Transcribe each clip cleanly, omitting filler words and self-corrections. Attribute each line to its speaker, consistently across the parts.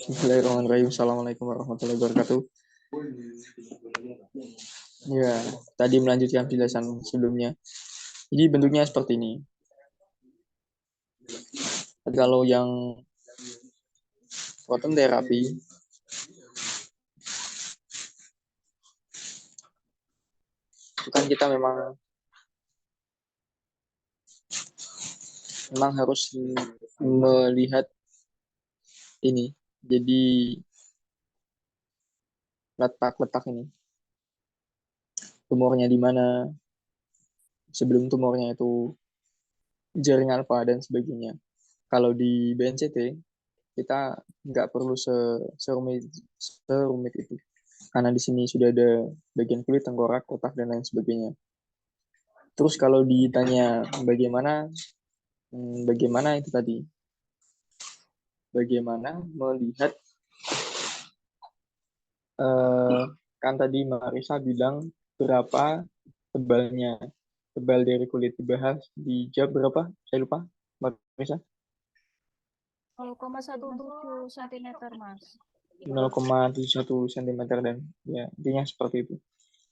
Speaker 1: Bismillahirrahmanirrahim. Assalamualaikum warahmatullahi wabarakatuh. Ya, tadi melanjutkan penjelasan sebelumnya. Jadi bentuknya seperti ini. Kalau yang proton terapi itu kan kita memang harus melihat ini. Jadi letak-letak ini. Tumornya di mana, sebelum tumornya itu jaring alfa dan sebagainya. Kalau di BNCT kita nggak perlu serumit itu, karena di sini sudah ada bagian kulit, tengkorak, otak dan lain sebagainya. Terus kalau ditanya bagaimana itu tadi, bagaimana melihat kan tadi Marisa bilang berapa tebal dari kulit, dibahas di jam berapa? Saya lupa, Marisa.
Speaker 2: 0,17 cm, Mas.
Speaker 1: 0,71 cm dan ya intinya seperti itu.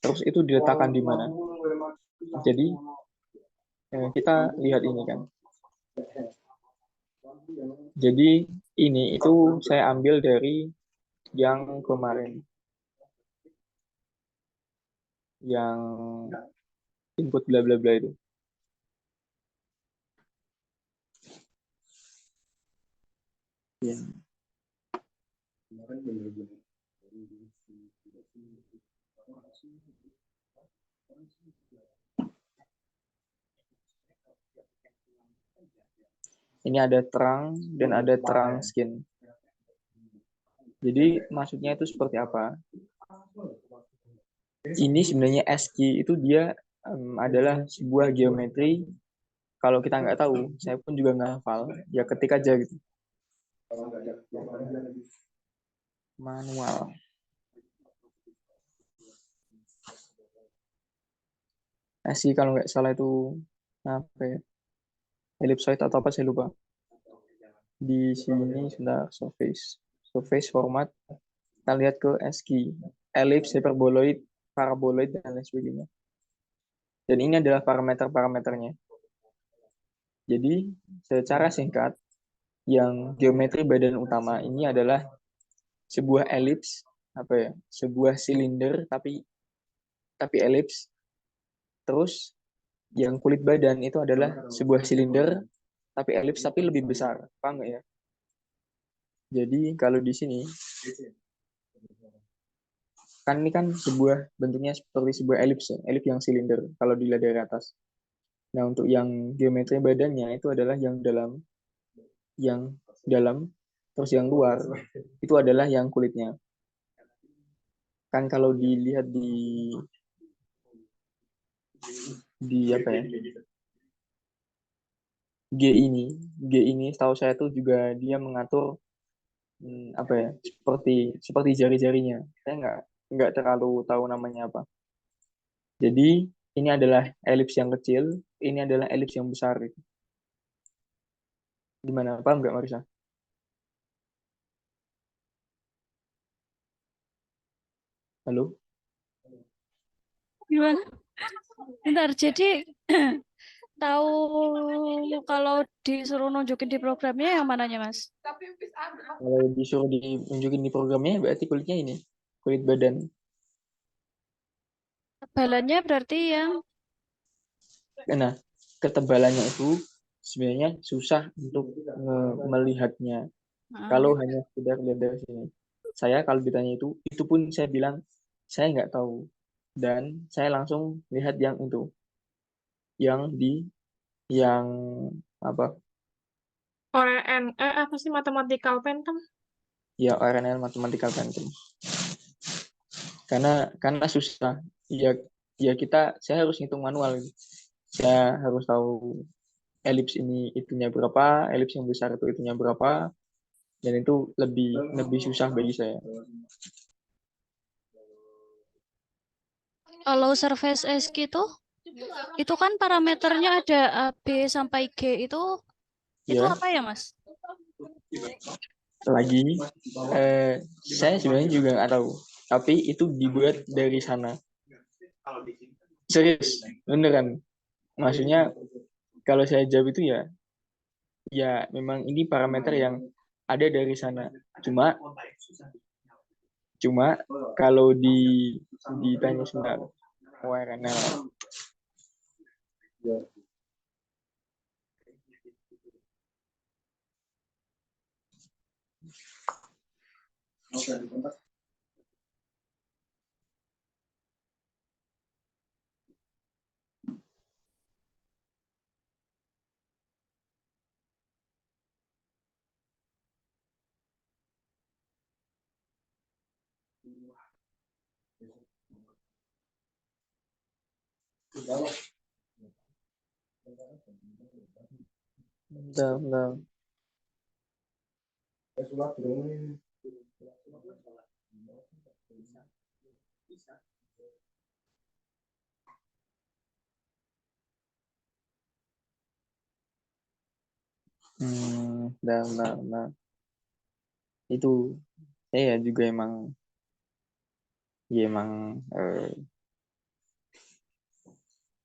Speaker 1: Terus itu diletakkan di mana? Jadi kita lihat ini kan. Jadi ini itu saya ambil dari yang kemarin, yang input bla bla bla itu. Ya. Ini ada terang dan ada terang skin. Jadi maksudnya itu seperti apa? Ini sebenarnya SQ itu dia adalah sebuah geometri. Kalau kita nggak tahu, saya pun juga nggak hafal. Ya ketik aja gitu. Manual. SQ kalau nggak salah itu apa ya? Ellipsoid atau apa saya lupa. Di sini sudah surface format. Kita lihat ke SQ, ellipse, hyperboloid, paraboloid dan lain sebagainya. Dan ini adalah parameter-parameternya. Jadi secara singkat, yang geometri badan utama ini adalah sebuah elips, sebuah silinder tapi elips. Terus yang kulit badan itu adalah sebuah silinder tapi elips tapi lebih besar, paham nggak ya? Jadi kalau di sini kan ini kan sebuah bentuknya seperti sebuah elips ya, elips yang silinder kalau dilihat dari atas. Nah untuk yang geometri badannya itu adalah yang dalam, terus yang luar itu adalah yang kulitnya. Kan kalau dilihat di apa ya, G ini setahu saya tuh juga dia mengatur apa ya, seperti jari-jarinya. Saya nggak terlalu tahu namanya apa. Jadi ini adalah elips yang kecil, ini adalah elips yang besar. Gimana, paham nggak Marisa? Halo?
Speaker 2: Gimana? Bentar, jadi tahu kalau disuruh nunjukin di programnya yang mananya, Mas?
Speaker 1: Kalau disuruh ditunjukin di programnya berarti kulitnya ini, kulit badan.
Speaker 2: Tebalannya berarti yang
Speaker 1: Nah, ketebalannya itu sebenarnya susah untuk melihatnya. Kalau hanya sekedar lihat dari sini. Saya kalau ditanya itu pun saya bilang saya nggak tahu. Dan saya langsung lihat yang itu, yang apa?
Speaker 3: Apa sih mathematical phantom?
Speaker 1: Ya ORNL mathematical phantom. Karena susah. Ya saya harus ngitung manual. Saya harus tahu elips ini itunya berapa, elips yang besar itu itunya berapa, dan itu lebih susah bagi saya.
Speaker 2: kalau surface SQ itu kan parameternya ada A, B sampai G itu
Speaker 1: Ya,
Speaker 2: apa ya, Mas?
Speaker 1: lagi saya sebenarnya juga nggak tahu, tapi itu dibuat dari sana. Serius, beneran. Maksudnya kalau saya jawab itu ya, ya memang ini parameter yang ada dari sana. Cuma, cuma kalau ditanya sebentar, karena bentar, bentar. Bentar, bentar, bentar. Itu saya juga emang, ya emang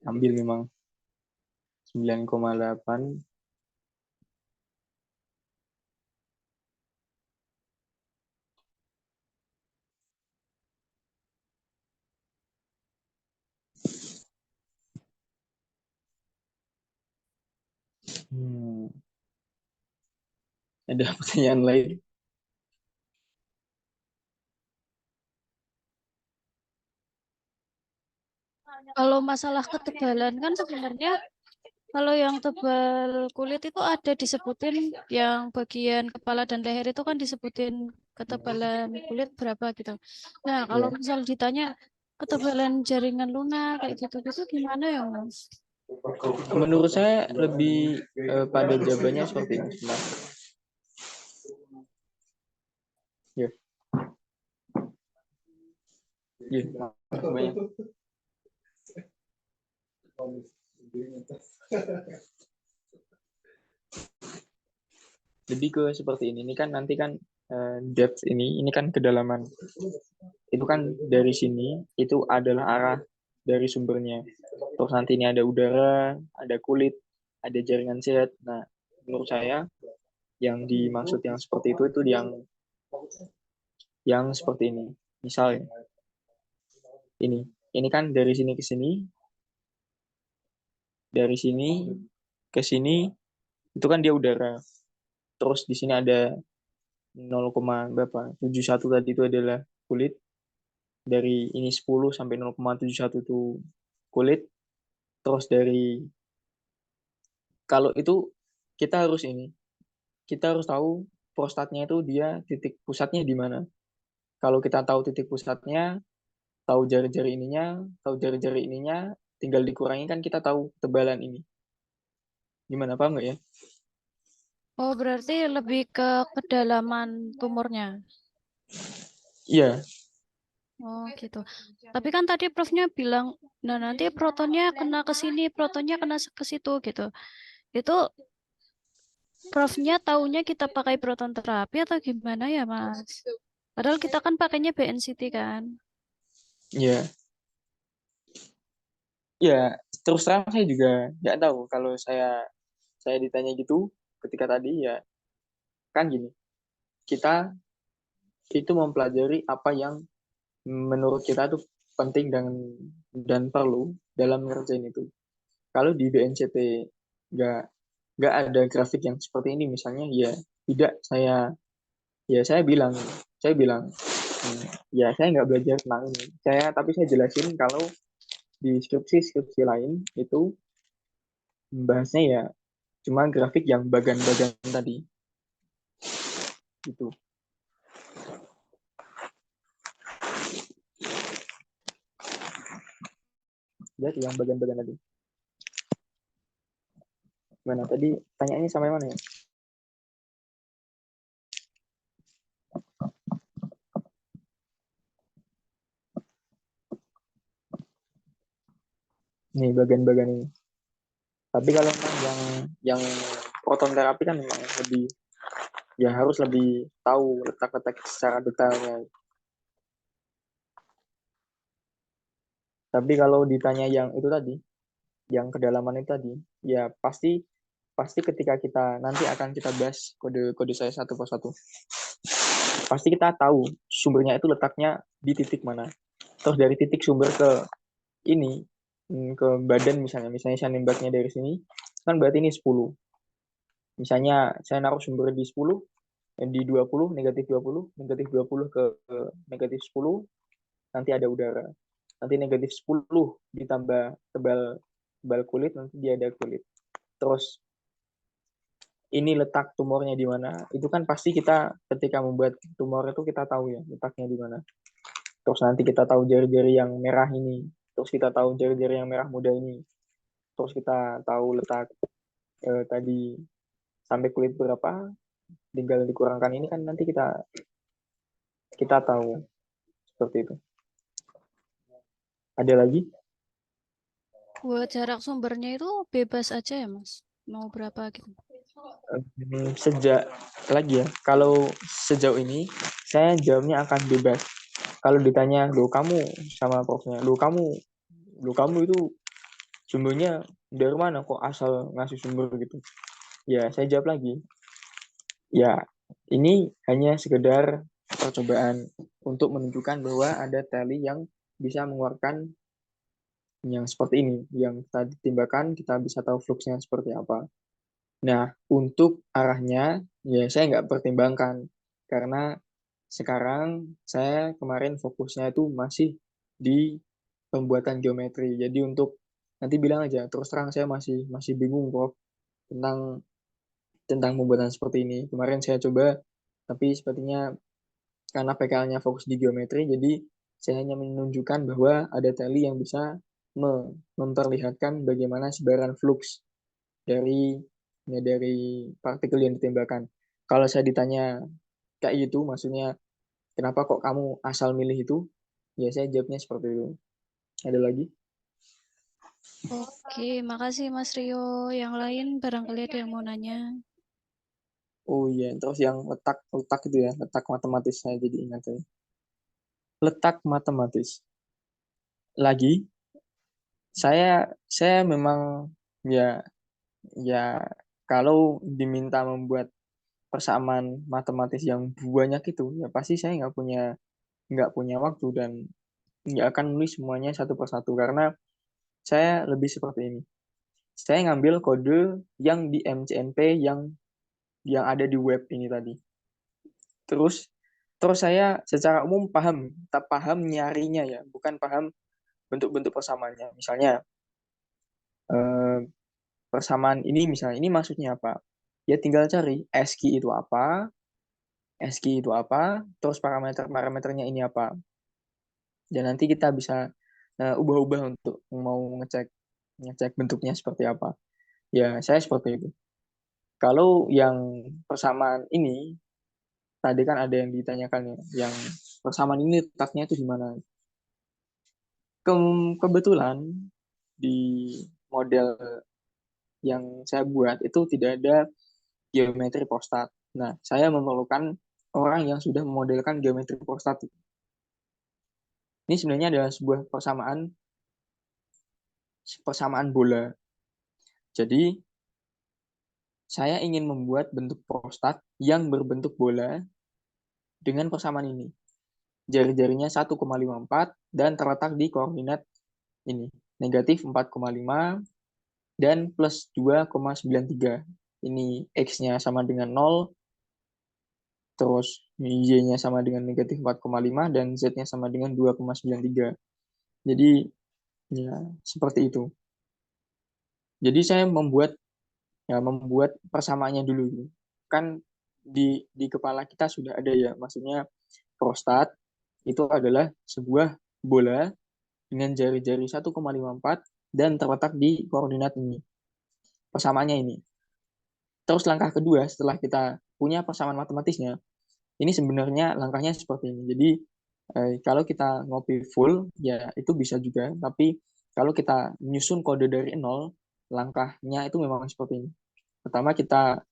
Speaker 1: ambil memang 9,8. Hmm, ada pertanyaan lain?
Speaker 2: Kalau masalah ketebalan kan sebenarnya kalau yang tebal kulit itu ada disebutin, yang bagian kepala dan leher itu kan disebutin ketebalan kulit berapa gitu. Nah, kalau
Speaker 1: Ya,
Speaker 2: misal ditanya ketebalan jaringan lunak kayak gitu-gitu gimana ya, Mas?
Speaker 1: menurut saya lebih pada jawabannya seperti ini. Sebentar. Ya, ya, makasih banyak. Lebih ke seperti ini. Ini kan nanti kan depth ini kan kedalaman. Itu kan dari sini itu adalah arah dari sumbernya. Terus nanti ini ada udara, ada kulit, ada jaringan sehat. Nah, menurut saya yang dimaksud yang seperti itu yang seperti ini. Misalnya ini kan dari sini ke sini, dari sini ke sini itu kan dia udara. Terus di sini ada 0, berapa? 71 tadi itu adalah kulit. Dari ini 10 sampai 0,71 itu kulit. Terus dari kalau itu kita harus ini, kita harus tahu prostatnya itu dia titik pusatnya di mana. Kalau kita tahu titik pusatnya, tahu jari-jari ininya, tinggal dikurangi kan kita tahu tebalan ini. Gimana, paham nggak ya?
Speaker 2: Oh, berarti lebih ke kedalaman tumornya.
Speaker 1: Iya,
Speaker 2: Oh, gitu. Tapi kan tadi Profnya bilang, nah nanti protonnya kena ke sini, protonnya kena ke situ gitu. Itu Profnya taunya kita pakai proton terapi atau gimana ya, Mas? Padahal kita kan pakainya BNCT kan.
Speaker 1: iya. Ya, terus terang saya juga nggak tahu kalau saya ditanya gitu ketika tadi ya kan gini, kita itu mempelajari apa yang menurut kita tuh penting dan perlu dalam ngerjain itu. Kalau di BNCT nggak nggak ada grafik yang seperti ini misalnya, ya tidak saya bilang ya saya nggak belajar tentang ini. Tapi saya jelasin kalau di skripsi lain itu membahasnya ya cuma grafik yang bagan-bagan tadi gitu. Jadi yang bagan-bagan tadi. Mana tadi tanyaannya sampai mana ya? Nih bagan-bagan ini. Tapi kalau memang yang proton terapi kan memang lebih ya harus lebih tahu letak-letak secara detailnya. Tapi kalau ditanya yang itu tadi, yang kedalaman itu tadi, ya pasti pasti ketika kita nanti akan kita bahas kode-kode saya satu persatu. Pasti kita tahu sumbernya itu letaknya di titik mana. Terus dari titik sumber ke ini ke badan misalnya saya nembaknya dari sini kan berarti ini 10. Misalnya saya naruh sumber di 10, di 20, negatif 20 ke negatif 10, nanti ada udara. Nanti negatif 10 ditambah tebal tebal kulit, nanti dia ada kulit. Terus ini letak tumornya di mana. Itu kan pasti kita ketika membuat tumor itu kita tahu ya letaknya di mana. Terus nanti kita tahu jari-jari yang merah ini. Terus kita tahu jari-jari yang merah muda ini. Terus kita tahu letak tadi sampai kulit berapa, tinggal dikurangkan ini kan nanti kita kita tahu seperti itu. Ada lagi?
Speaker 2: Buat jarak sumbernya itu bebas aja ya, Mas? Mau berapa gitu?
Speaker 1: Sejak lagi ya, kalau sejauh ini saya jawabnya akan bebas. Kalau ditanya, lo kamu sama profnya, lo kamu itu sumbernya dari mana kok asal ngasih sumber gitu? Ya saya jawab lagi, ya ini hanya sekedar percobaan untuk menunjukkan bahwa ada tali yang bisa mengeluarkan yang seperti ini, yang kita timbangkan kita bisa tahu fluxnya seperti apa. Nah, untuk arahnya ya saya nggak pertimbangkan karena sekarang saya kemarin fokusnya itu masih di pembuatan geometri. Jadi untuk nanti bilang aja terus terang saya masih masih bingung kok tentang tentang pembuatan seperti ini. Kemarin saya coba tapi sepertinya karena PKL-nya fokus di geometri jadi saya hanya menunjukkan bahwa ada tali yang bisa memperlihatkan bagaimana sebaran flux dari dari partikel yang ditembakkan. Kalau saya ditanya kayak gitu, maksudnya kenapa kok kamu asal milih itu? Ya saya jawabnya seperti itu. Ada lagi?
Speaker 2: Oke, makasih Mas Rio. Yang lain barangkali ada yang mau nanya.
Speaker 1: Oh iya, terus yang letak letak itu ya, letak matematis saya jadi ingat ya. Letak matematis. Lagi, saya memang ya ya kalau diminta membuat persamaan matematis yang banyak itu ya pasti saya nggak punya waktu dan nggak akan nulis semuanya satu persatu karena saya lebih seperti ini. Saya ngambil kode yang di MCNP yang ada di web ini tadi. Terus terus saya secara umum tak paham nyarinya ya, bukan paham bentuk-bentuk persamaannya. Misalnya eh, persamaan ini misalnya ini maksudnya apa? Ya tinggal cari ASCII itu apa, ASCII itu apa, terus parameternya ini apa. Dan nanti kita bisa ubah-ubah untuk mau ngecek ngecek bentuknya seperti apa. Ya, saya seperti itu. Kalau yang persamaan ini, tadi kan ada yang ditanyakan ya, yang persamaan ini letaknya itu di mana? Kebetulan di model yang saya buat itu tidak ada geometri prostat. Nah, saya memerlukan orang yang sudah memodelkan geometri prostat. Ini sebenarnya adalah sebuah persamaan persamaan bola. Jadi, saya ingin membuat bentuk prostat yang berbentuk bola dengan persamaan ini. Jari-jarinya 1,54 dan terletak di koordinat ini. Negatif 4,5 dan plus 2,93. Ini X-nya sama dengan 0, terus Y-nya sama dengan negatif 4,5 dan Z-nya sama dengan 2,93. Jadi ya seperti itu. Jadi saya membuat persamaannya dulu. Kan di kepala kita sudah ada ya, maksudnya prostat itu adalah sebuah bola dengan jari-jari 1,54 dan terletak di koordinat ini. Persamaannya ini. Terus langkah kedua setelah kita punya persamaan matematisnya, ini sebenarnya langkahnya seperti ini. Jadi kalau kita ngopi full ya itu bisa juga, tapi kalau kita menyusun kode dari nol, langkahnya itu memang seperti ini. Pertama kita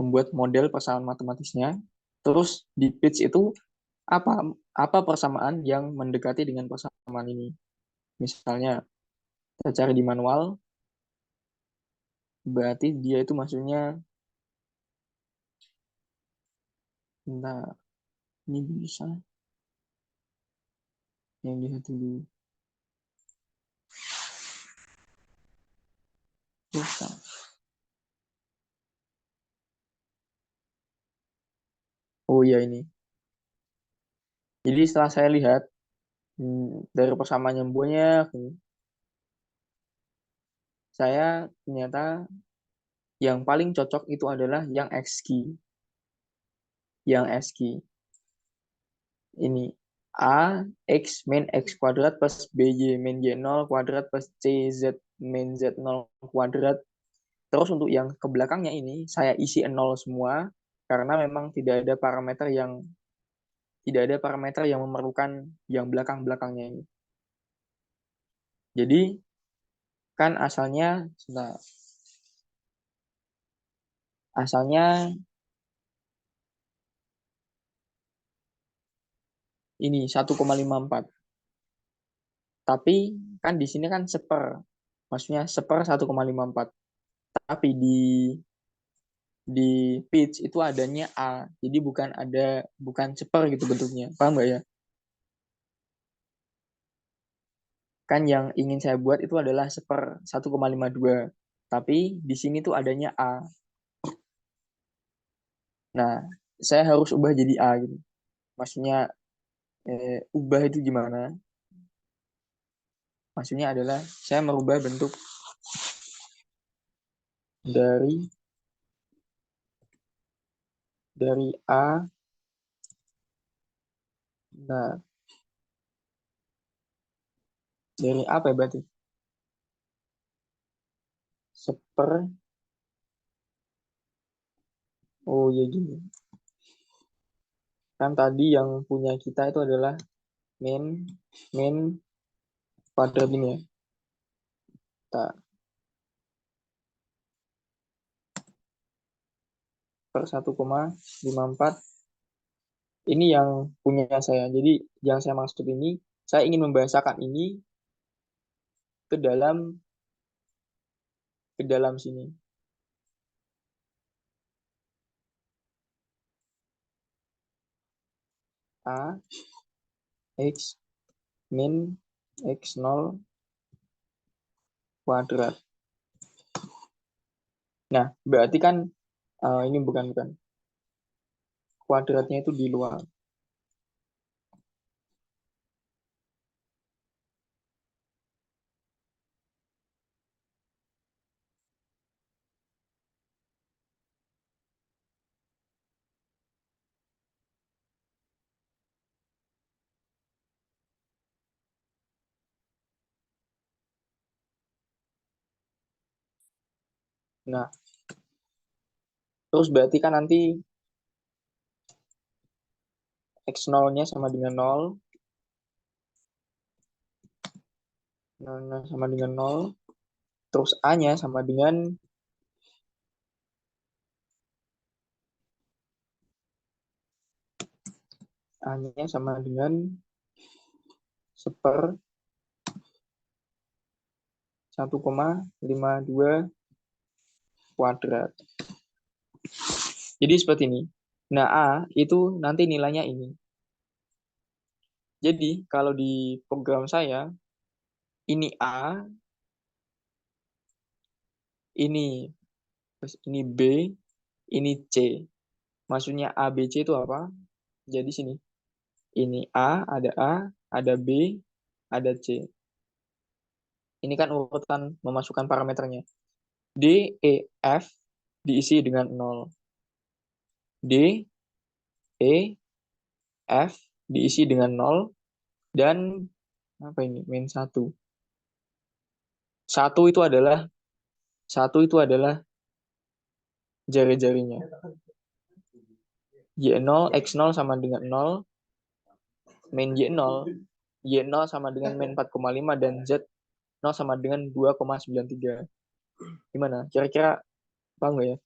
Speaker 1: membuat model persamaan matematisnya. Terus di pitch itu apa apa persamaan yang mendekati dengan persamaan ini. Misalnya kita cari di manual, berarti dia itu maksudnya, nah ini bisa yang lihat dulu, bisa. Oh iya ini. Jadi setelah saya lihat dari persamaan yang banyak, saya ternyata yang paling cocok itu adalah yang XQ. Yang XQ. Ini A X min X kuadrat plus BY min Y0 kuadrat plus CZ min Z0 kuadrat. Terus untuk yang ke belakangnya ini, saya isi 0 semua, karena memang tidak ada parameter yang memerlukan yang belakang-belakangnya ini. Jadi, kan asalnya ini 1,54. Tapi kan di sini kan maksudnya 1,54. Tapi di pitch itu adanya A, jadi bukan seper gitu bentuknya, paham nggak ya? Kan yang ingin saya buat itu adalah seper 1,52, tapi di sini tuh adanya A. Nah, saya harus ubah jadi A gitu. Maksudnya ubah itu gimana? Maksudnya adalah saya merubah bentuk dari A. Nah, dari apa ya berarti? Seper. Oh ya gini. Kan tadi yang punya kita itu adalah min min kuadrat ini ya. Tak per 1,54. Ini yang punya saya. Jadi yang saya maksud ini, saya ingin membahasakan ini ke dalam sini. A X min X0 kuadrat. Nah, berarti kan ini bukan kuadratnya itu di luar. Nah, terus berarti kan nanti X0-nya sama dengan 0, 0 sama dengan 0, terus A-nya sama dengan A-nya sama dengan seper 1,52 kuadrat. Jadi seperti ini. Nah, A itu nanti nilainya ini. Jadi, kalau di program saya, ini A, ini ini B, ini C. Maksudnya A, B, C itu apa? Jadi sini. Ini ada B, ada C. Ini kan urutan memasukkan parameternya. D, E, F diisi dengan 0. D, E, F diisi dengan 0. Dan apa ini? Min 1. Satu itu adalah Satu itu adalah jari-jarinya. Y0, X0 sama dengan 0, min Y0, Y0 sama dengan min 4,5, dan Z0 sama dengan 2,93. Gimana? Kira-kira paham nggak ya?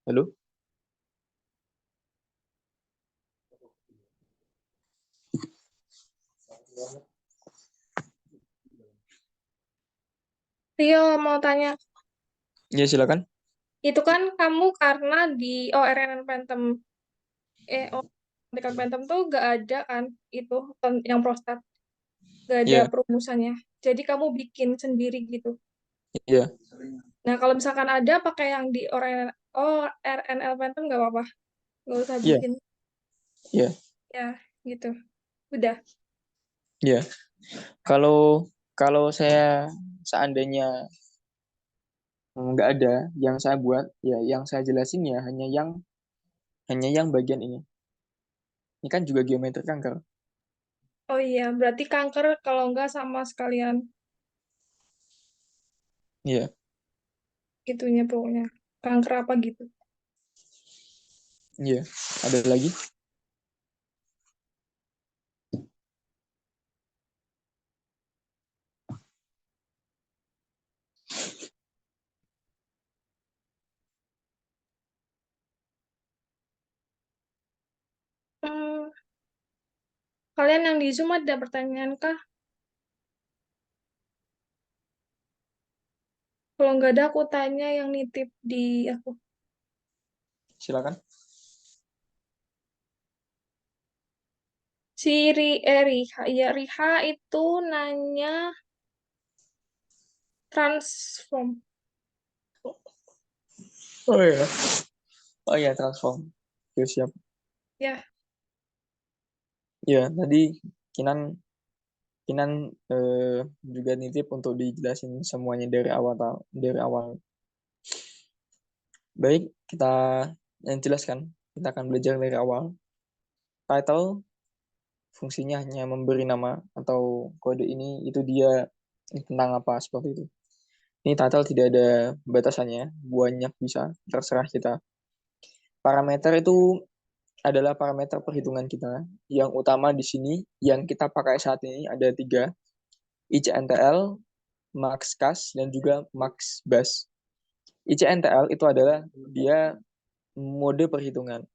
Speaker 1: Halo?
Speaker 3: Rio mau tanya,
Speaker 1: Ya, silakan.
Speaker 3: itu kan kamu karena di RNN Phantom, Medical Phantom tuh gak ada kan itu yang prostat, gak ada
Speaker 1: Ya,
Speaker 3: perumusannya. Jadi kamu bikin sendiri gitu.
Speaker 1: ya,
Speaker 3: Nah kalau misalkan ada pakai yang di RNL Phantom gak apa-apa, gak usah
Speaker 1: ya,
Speaker 3: bikin.
Speaker 1: ya,
Speaker 3: Ya gitu. Udah.
Speaker 1: ya. Kalau kalau saya seandainya nggak ada yang saya buat, ya yang saya jelasin ya hanya yang bagian ini. Ini kan juga geometri kanker.
Speaker 3: Oh iya, berarti kanker kalau nggak sama sekalian
Speaker 1: Iya,
Speaker 3: gitunya pokoknya. Kanker apa gitu.
Speaker 1: iya. Ada lagi?
Speaker 3: Hmm, kalian yang di Zoom ada pertanyaan kah? Kalau nggak ada aku tanya yang nitip di aku.
Speaker 1: Silakan.
Speaker 3: Si Riha, ya Riha itu nanya transform.
Speaker 1: Oh iya. Oh iya, transform. Oke, siap.
Speaker 3: Ya,
Speaker 1: Ya, tadi Kinan Kinan juga nitip untuk dijelasin semuanya dari awal. Baik, kita yang jelaskan. Kita akan belajar dari awal. Title fungsinya hanya memberi nama atau kode ini itu dia tentang apa seperti itu. Ini title tidak ada batasannya, banyak bisa, terserah kita. Parameter itu adalah parameter perhitungan kita. Yang utama di sini yang kita pakai saat ini ada 3, ICNTL, max cas, dan juga max bus. ICNTL itu adalah dia mode perhitungan.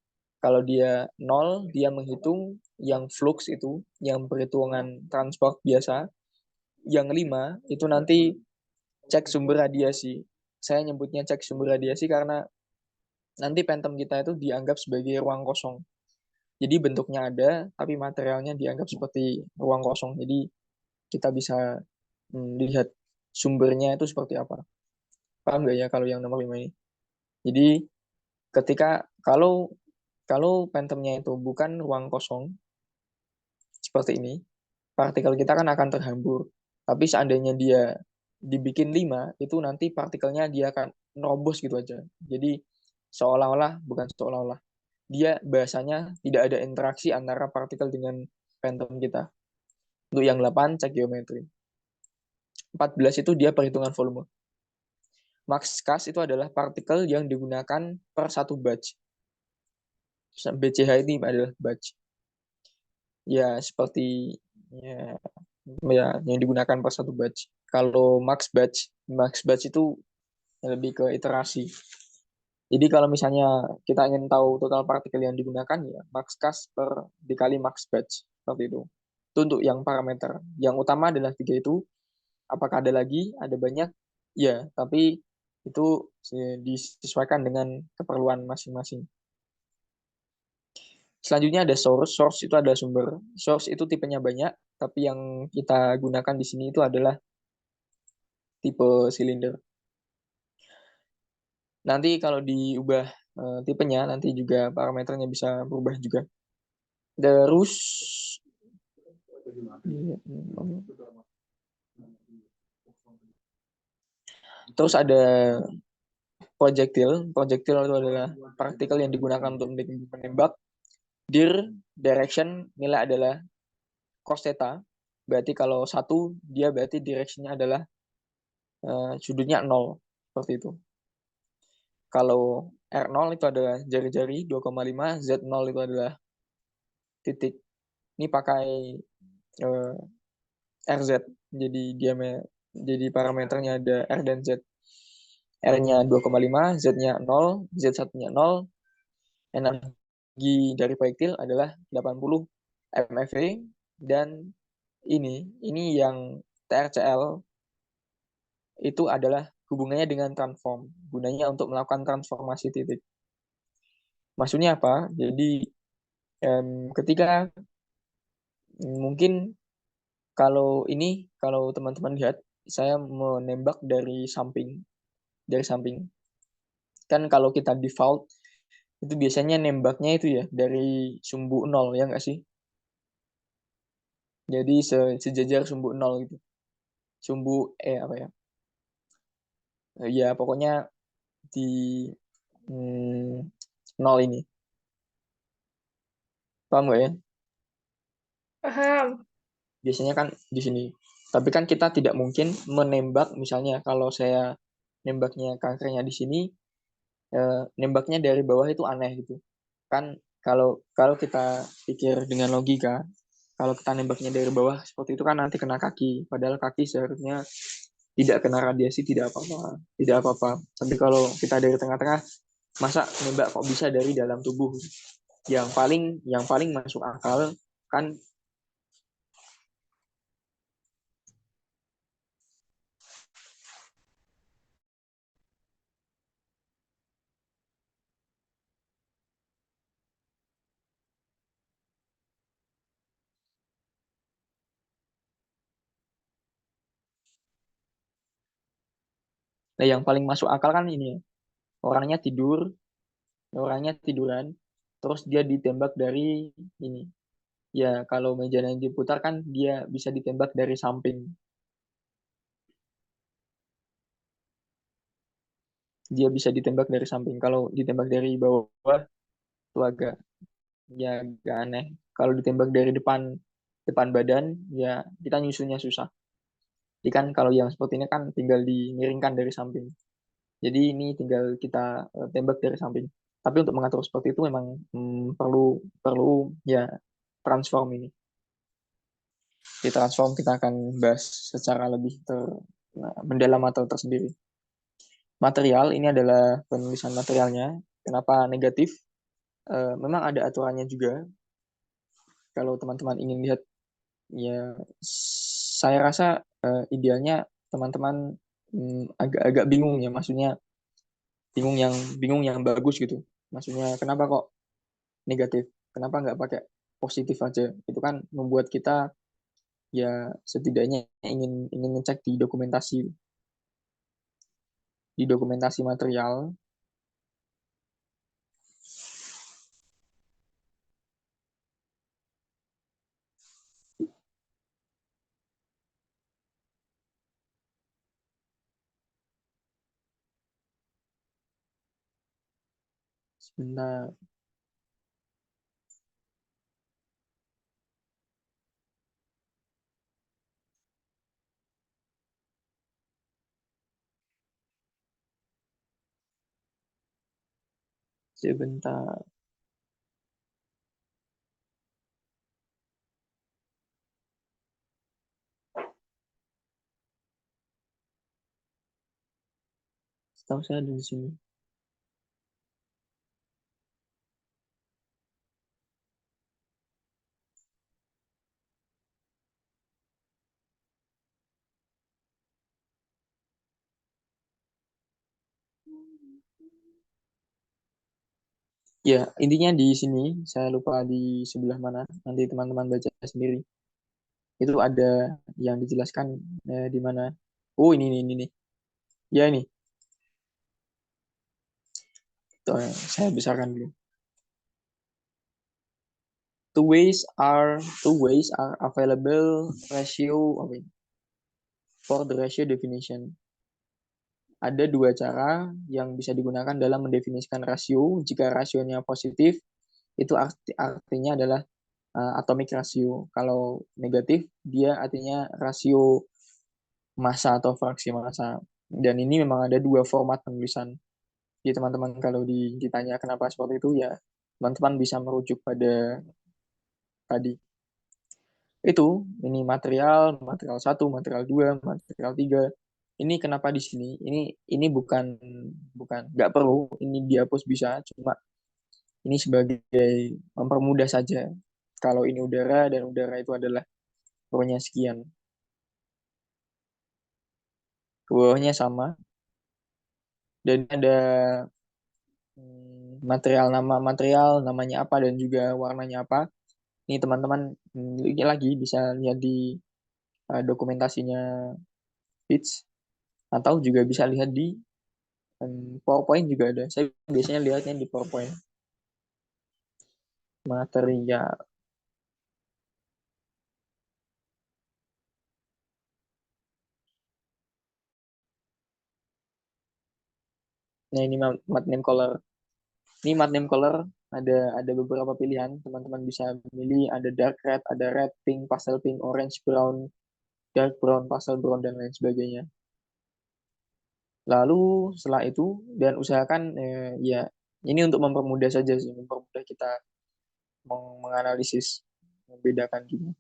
Speaker 1: Kalau dia 0, dia menghitung yang flux itu, yang perhitungan transport biasa. Yang 5, itu nanti cek sumber radiasi. Saya nyebutnya cek sumber radiasi karena nanti phantom kita itu dianggap sebagai ruang kosong. Jadi bentuknya ada, tapi materialnya dianggap seperti ruang kosong. Jadi kita bisa lihat sumbernya itu seperti apa. Paham nggak ya kalau yang nomor 5 ini? Jadi ketika kalau kalau phantomnya itu bukan ruang kosong seperti ini, partikel kita kan akan terhambur. Tapi seandainya dia dibikin 5, itu nanti partikelnya dia akan nerobos gitu aja. Jadi bukan seolah-olah, dia bahasanya tidak ada interaksi antara partikel dengan phantom kita. Untuk yang 8, cek geometri. 14 itu dia perhitungan volume. Max Cas itu adalah partikel yang digunakan per satu batch. BCH ini adalah batch. Ya, seperti ya, yang digunakan per satu batch. Kalau max batch itu lebih ke iterasi. Jadi kalau misalnya kita ingin tahu total partikel yang digunakan ya max cas per dikali max batch seperti itu. Itu untuk yang parameter. Yang utama adalah 3 itu. Apakah ada lagi? Ada banyak? Ya, tapi itu disesuaikan dengan keperluan masing-masing. Selanjutnya ada source. Source itu adalah sumber. Source itu tipenya banyak, tapi yang kita gunakan di sini itu adalah tipe silinder. Nanti kalau diubah tipenya, nanti juga parameternya bisa berubah juga. Terus terus ada projectile. Projectile itu adalah partikel yang digunakan untuk menembak. Direction nilai adalah cos theta. Berarti kalau 1, dia berarti directionnya adalah sudutnya 0. Seperti itu. Kalau R0 itu adalah jari-jari 2,5, Z0 itu adalah titik. Ini pakai uh, RZ. Jadi parameternya ada R dan Z. R-nya 2,5, Z-nya 0, Z1-nya 0, energi dari proyektil adalah 80 MeV, dan ini yang TRCL itu adalah hubungannya dengan transform, gunanya untuk melakukan transformasi titik. Maksudnya apa? Jadi ketika mungkin kalau teman-teman lihat, saya menembak dari samping. Kan kalau kita default itu biasanya nembaknya itu ya dari sumbu 0, ya nggak sih? Jadi sejajar sumbu 0 gitu. Sumbu apa ya? Ya pokoknya di 0 ini. Paham nggak ya?
Speaker 3: Paham.
Speaker 1: Biasanya kan di sini. Tapi kan kita tidak mungkin menembak, misalnya kalau saya nembaknya kankernya di sini, nembaknya dari bawah itu aneh gitu. Kan kalau kalau kita pikir dengan logika, kalau kita nembaknya dari bawah seperti itu kan nanti kena kaki. Padahal kaki seharusnya tidak kena radiasi, tidak apa-apa. Tidak apa-apa. Tapi kalau kita dari tengah-tengah, masa nembak kok bisa dari dalam tubuh? Yang paling masuk akal kan. Nah, yang paling masuk akal kan ini ya. Orangnya orangnya tiduran, terus dia ditembak dari ini. Ya, kalau mejanya diputar kan dia bisa ditembak dari samping. Dia bisa ditembak dari samping. Kalau ditembak dari bawah itu agak aneh. Kalau ditembak dari depan depan badan, ya kita nyusunnya susah. Jadi kan kalau yang seperti ini kan tinggal dimiringkan dari samping. Jadi ini tinggal kita tembak dari samping. Tapi untuk mengatur seperti itu memang perlu perlu ya transform ini. Di transform kita akan bahas secara lebih mendalam atau tersendiri. Material ini adalah penulisan materialnya. Kenapa negatif? Memang ada aturannya juga. Kalau teman-teman ingin lihat, ya saya rasa idealnya teman-teman agak-agak bingung ya, maksudnya bingung yang bagus gitu. Maksudnya kenapa kok negatif? Kenapa nggak pakai positif aja? Itu kan membuat kita ya setidaknya ingin ingin ngecek di dokumentasi material. Sebentar, sebentar. Setahu saya ada di sini. Ya, intinya di sini, saya lupa di sebelah mana, nanti teman-teman baca sendiri. Itu ada yang dijelaskan di mana. Oh, ini nih. Ya, ini. Tuh, saya besarkan dulu. Two ways are available ratio for the ratio definition. Ada dua cara yang bisa digunakan dalam mendefinisikan rasio. Jika rasionya positif, itu artinya adalah atomic ratio. Kalau negatif, dia artinya rasio massa atau fraksi massa. Dan ini memang ada dua format penulisan. Jadi teman-teman kalau ditanya kenapa seperti itu, ya teman-teman bisa merujuk pada tadi. Ini material 1, material 2, material 3. ini kenapa di sini? Ini bukan nggak perlu ini dihapus bisa, cuma ini sebagai mempermudah saja. Kalau ini udara dan udara itu adalah rho-nya sekian. Ke bawahnya sama dan ada material namanya apa dan juga warnanya apa. Ini teman-teman ini lagi bisa lihat di dokumentasinya Pitch atau juga bisa lihat di PowerPoint juga ada. Saya biasanya lihatnya di PowerPoint. Material. Nah, ini mat name color. Ini mat name color ada beberapa pilihan. Teman-teman bisa memilih ada dark red, ada red, pink, pastel pink, orange, brown, dark brown, pastel brown dan lain sebagainya. Lalu setelah itu dan usahakan ya ini untuk mempermudah saja sih, mempermudah kita menganalisis, membedakan juga.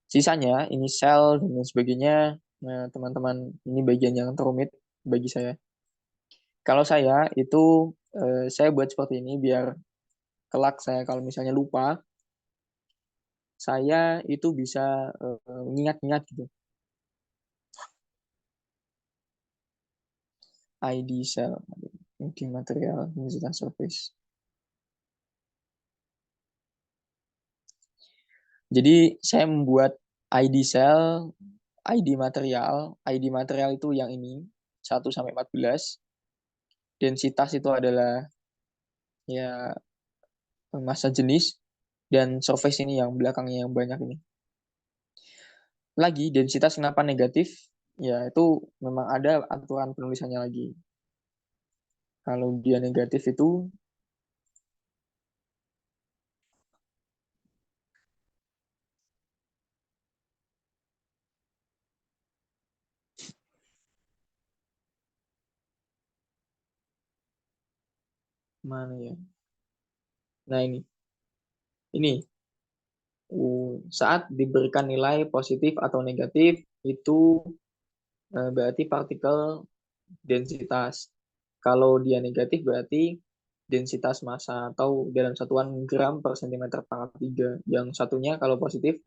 Speaker 1: Sisanya ini sel dan lain sebagainya. Nah, teman-teman ini bagian yang terumit bagi saya. Kalau saya itu saya buat seperti ini biar kelak saya kalau misalnya lupa, saya itu bisa mengingat-ingat gitu. ID cell, di material, densitas surface. Jadi saya membuat ID cell, ID material itu yang ini 1 sampai 14. Densitas itu adalah ya massa jenis dan surface ini yang belakangnya yang banyak ini. Lagi densitas kenapa negatif? Ya itu memang ada aturan penulisannya lagi. Kalau dia negatif itu mana ya? Nah ini saat diberikan nilai positif atau negatif itu berarti partikel densitas. Kalau dia negatif berarti densitas massa atau dalam satuan gram per cm pangkat 3. Yang satunya kalau positif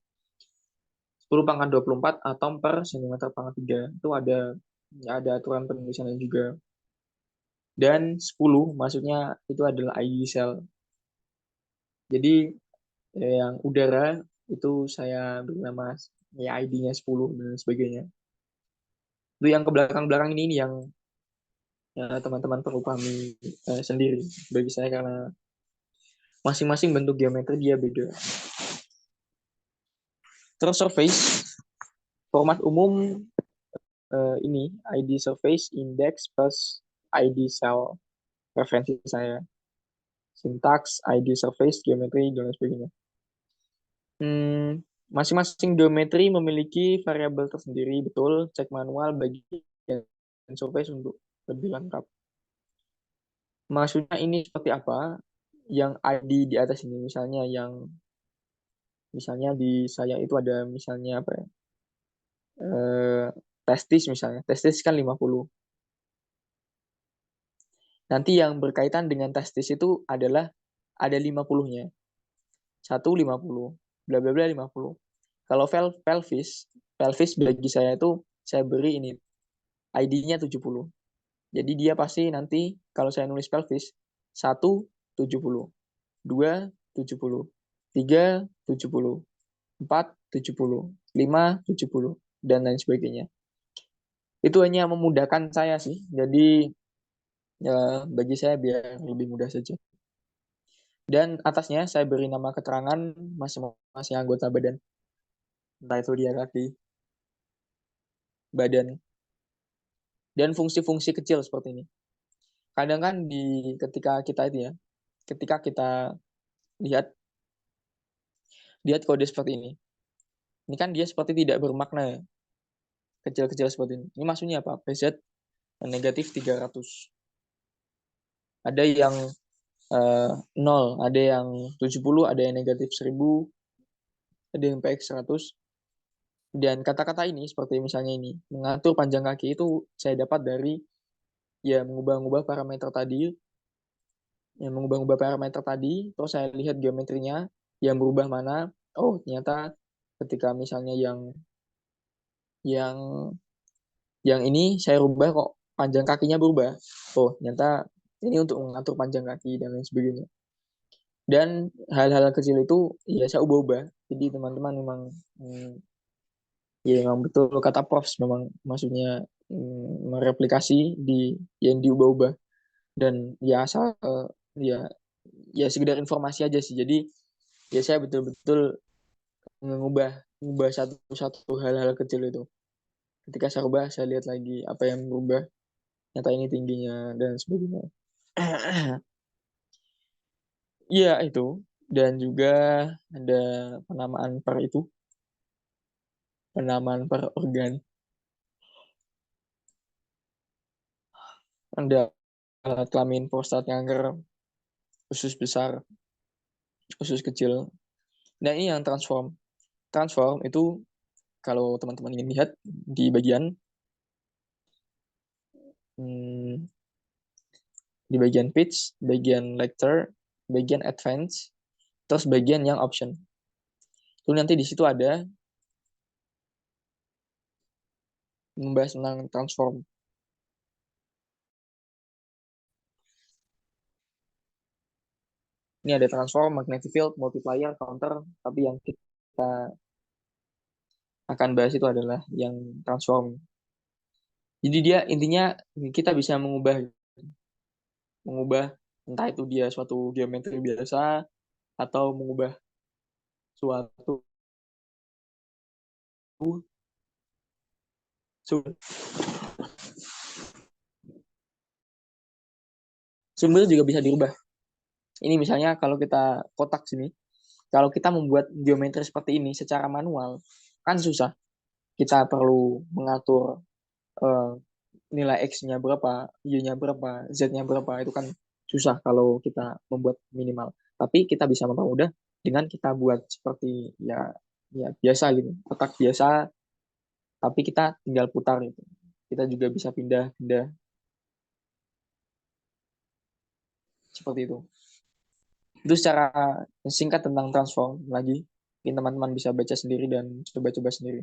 Speaker 1: 10 pangkat 24 atom per cm pangkat 3. Itu ada aturan penulisannya juga. Dan 10 maksudnya itu adalah ID cell. Jadi yang udara itu saya beri nama ya ID-nya 10 dan sebagainya. Itu yang ke belakang-belakang ini yang teman-teman perlu pahami sendiri bagi saya karena masing-masing bentuk geometri dia beda. Terus surface format umum ini ID surface index plus ID cell referensi saya sintaks ID surface geometri dan sebagainya. Masing-masing geometri memiliki variabel tersendiri, betul. Cek manual bagi surface untuk lebih lengkap. Maksudnya ini seperti apa? Yang ID di atas ini, misalnya di saya itu ada misalnya apa ya? Testis misalnya. Testis kan 50. Nanti yang berkaitan dengan testis itu adalah ada 50-nya. 50, bla bla bla 50. Kalau pelvis bagi saya itu saya beri ini ID-nya 70. Jadi dia pasti nanti kalau saya nulis pelvis 1 70, 2 70, 3 70, 4 70, 5 70 dan lain sebagainya. Itu hanya memudahkan saya sih. Jadi ya bagi saya biar lebih mudah saja. Dan atasnya saya beri nama keterangan masing-masing anggota badan. Entah itu dia kaki, badan, dan fungsi-fungsi kecil seperti ini. Kadang kan ketika kita itu ya, ketika kita lihat kode seperti ini. Ini kan dia seperti tidak bermakna ya. Kecil-kecil seperti ini. Ini maksudnya apa? PZ negatif 300. Ada yang 0, ada yang 70, ada yang negatif 1000, ada yang PX 100. Dan kata-kata ini seperti misalnya ini, mengatur panjang kaki itu saya dapat dari ya mengubah-ubah parameter tadi, terus saya lihat geometrinya yang berubah mana. Oh, ternyata ketika misalnya yang yang ini saya rubah kok panjang kakinya berubah. Oh, ternyata ini untuk mengatur panjang kaki dan lain sebagainya. Dan hal-hal kecil itu ya saya ubah-ubah. Jadi teman-teman memang ya memang betul kata Prof memang maksudnya mereplikasi di yang diubah-ubah dan ya asal ya ya sekedar informasi aja sih. Jadi ya saya betul-betul mengubah satu-satu hal-hal kecil itu. Ketika saya ubah, saya lihat lagi apa yang berubah. Nyata ini tingginya dan sebagainya. Iya itu. Dan juga ada penamaan per itu. Penamaan per organ. Ada alat kelamin, prostat, kanker, usus besar, usus kecil. Dan ini yang transform. Transform itu kalau teman-teman ingin lihat di hmm, bagian pitch, bagian lecture, bagian advance, terus bagian yang option. Lalu nanti di situ ada membahas tentang transform. Ini ada transform, magnetic field, multiplier, counter, tapi yang kita akan bahas itu adalah yang transform. Jadi dia intinya kita bisa mengubah entah itu dia suatu geometri biasa atau mengubah suatu sumber juga bisa dirubah. Ini misalnya kalau kita kotak sini, kalau kita membuat geometri seperti ini secara manual, kan susah. Kita perlu mengatur uh, nilai X-nya berapa, Y-nya berapa, Z-nya berapa, itu kan susah kalau kita membuat minimal. Tapi kita bisa mempermudah dengan kita buat seperti ya biasa gitu, kotak biasa, tapi kita tinggal putar gitu. Kita juga bisa pindah-pindah seperti itu. Itu secara singkat tentang transform lagi. Mungkin teman-teman bisa baca sendiri dan coba-coba sendiri.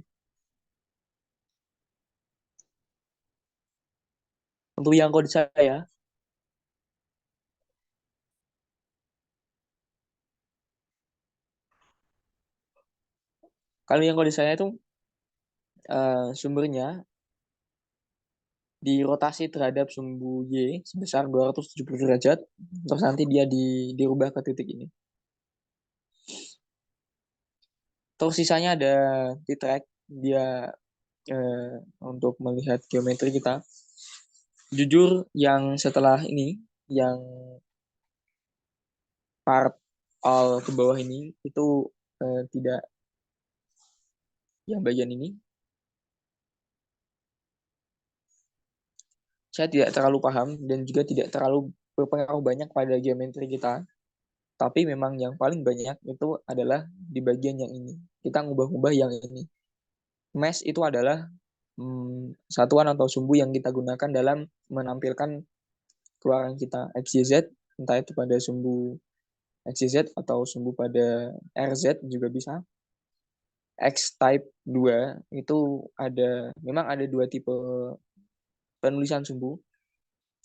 Speaker 1: Untuk yang kode saya, kalau yang kode saya itu sumbernya dirotasi terhadap sumbu Y sebesar 270 derajat, terus nanti dia dirubah ke titik ini. Terus sisanya ada di track, dia untuk melihat geometri kita. Jujur yang setelah ini, yang part all ke bawah ini, itu tidak, yang bagian ini, saya tidak terlalu paham dan juga tidak terlalu berpengaruh banyak pada geometri kita. Tapi memang yang paling banyak itu adalah di bagian yang ini. Kita ngubah-ngubah yang ini. Mesh itu adalah satuan atau sumbu yang kita gunakan dalam menampilkan keluaran kita XYZ, entah itu pada sumbu XYZ atau sumbu pada RZ juga bisa. X type 2 itu memang ada dua tipe penulisan sumbu.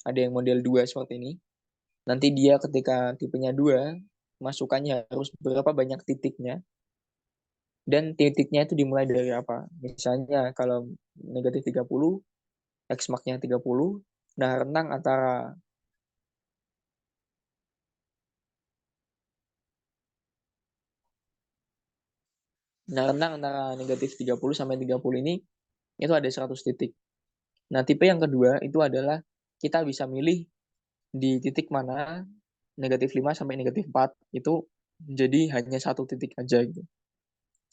Speaker 1: Ada yang model 2 seperti ini. Nanti dia ketika tipenya 2, masukannya harus berapa banyak titiknya. Dan titiknya itu dimulai dari apa? Misalnya kalau negatif 30, X mark-nya 30, nah rentang antara negatif 30 sampai 30 ini itu ada 100 titik. Nah, tipe yang kedua itu adalah kita bisa milih di titik mana negatif 5 sampai negatif 4 itu jadi hanya satu titik aja gitu.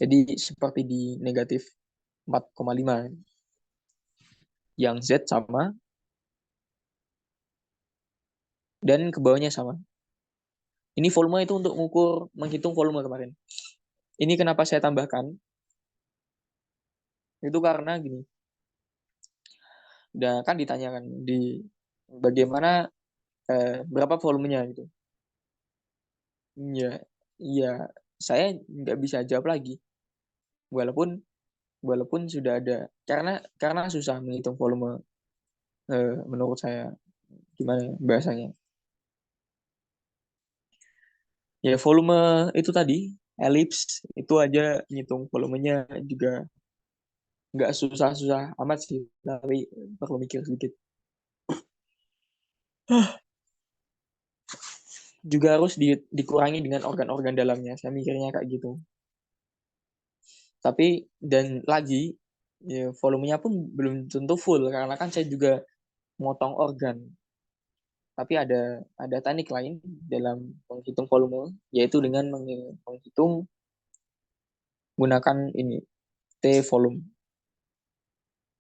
Speaker 1: Jadi seperti di negatif 4,5 yang Z sama dan ke bawahnya sama. Ini volume itu untuk menghitung volume kemarin. Ini kenapa saya tambahkan Itu karena gini, udah kan ditanyakan di bagaimana berapa volumenya gitu. Ya, iya, saya nggak bisa jawab lagi. Walaupun walaupun sudah ada karena susah menghitung volume menurut saya gimana ya bahasanya. Ya volume itu tadi elips itu aja ngitung volumenya juga nggak susah-susah amat sih, tapi perlu mikir sedikit. Juga harus dikurangi dengan organ-organ dalamnya. Saya mikirnya kayak gitu. Tapi dan lagi ya, volumenya pun belum tentu full karena kan saya juga motong organ. Tapi ada teknik lain dalam menghitung volume yaitu dengan menghitung menggunakan ini T volume.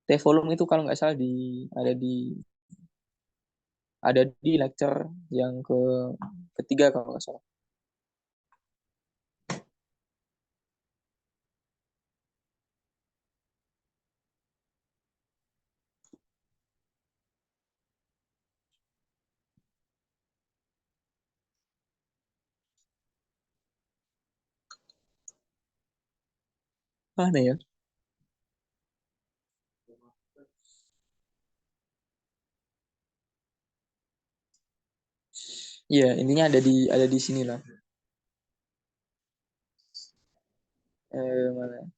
Speaker 1: T volume itu kalau nggak salah ada di ada di lecture yang ketiga kalau nggak salah. Mana ya? Iya, intinya ada di sini lah. Mana?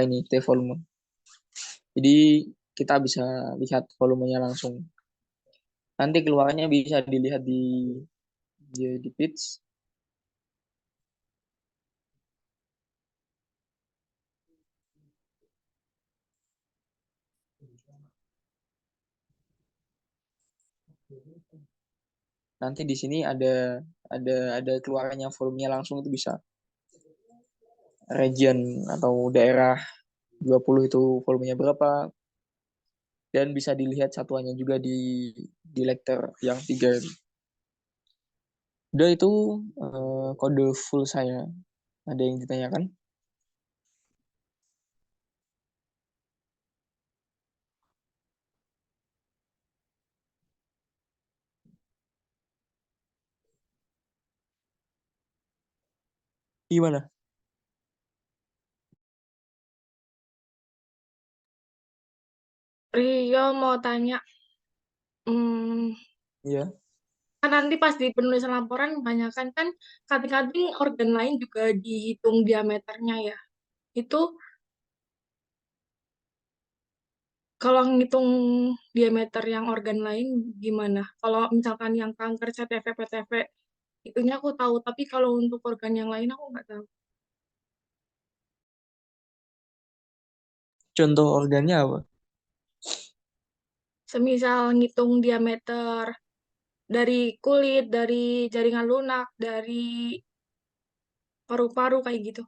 Speaker 1: Ini T volume. Jadi kita bisa lihat volumenya langsung. Nanti keluarnya bisa dilihat di pitch. Nanti di sini ada keluarannya volumenya langsung itu bisa region atau daerah 20 itu volumenya berapa dan bisa dilihat satuannya juga di lecture yang 3 itu. Udah itu kode full saya. Ada yang ditanyakan? Gimana?
Speaker 3: Rio mau tanya, hmm,
Speaker 1: Iya.
Speaker 3: kan nanti pas di penulisan laporan kebanyakan kan kating-kating organ lain juga dihitung diameternya ya. Itu kalau ngitung diameter yang organ lain gimana? Kalau misalkan yang kanker, CTV, PTV, itunya aku tahu, tapi kalau untuk organ yang lain aku nggak tahu.
Speaker 1: Contoh organnya apa?
Speaker 3: Semisal ngitung diameter dari kulit, dari jaringan lunak, dari paru-paru kayak gitu.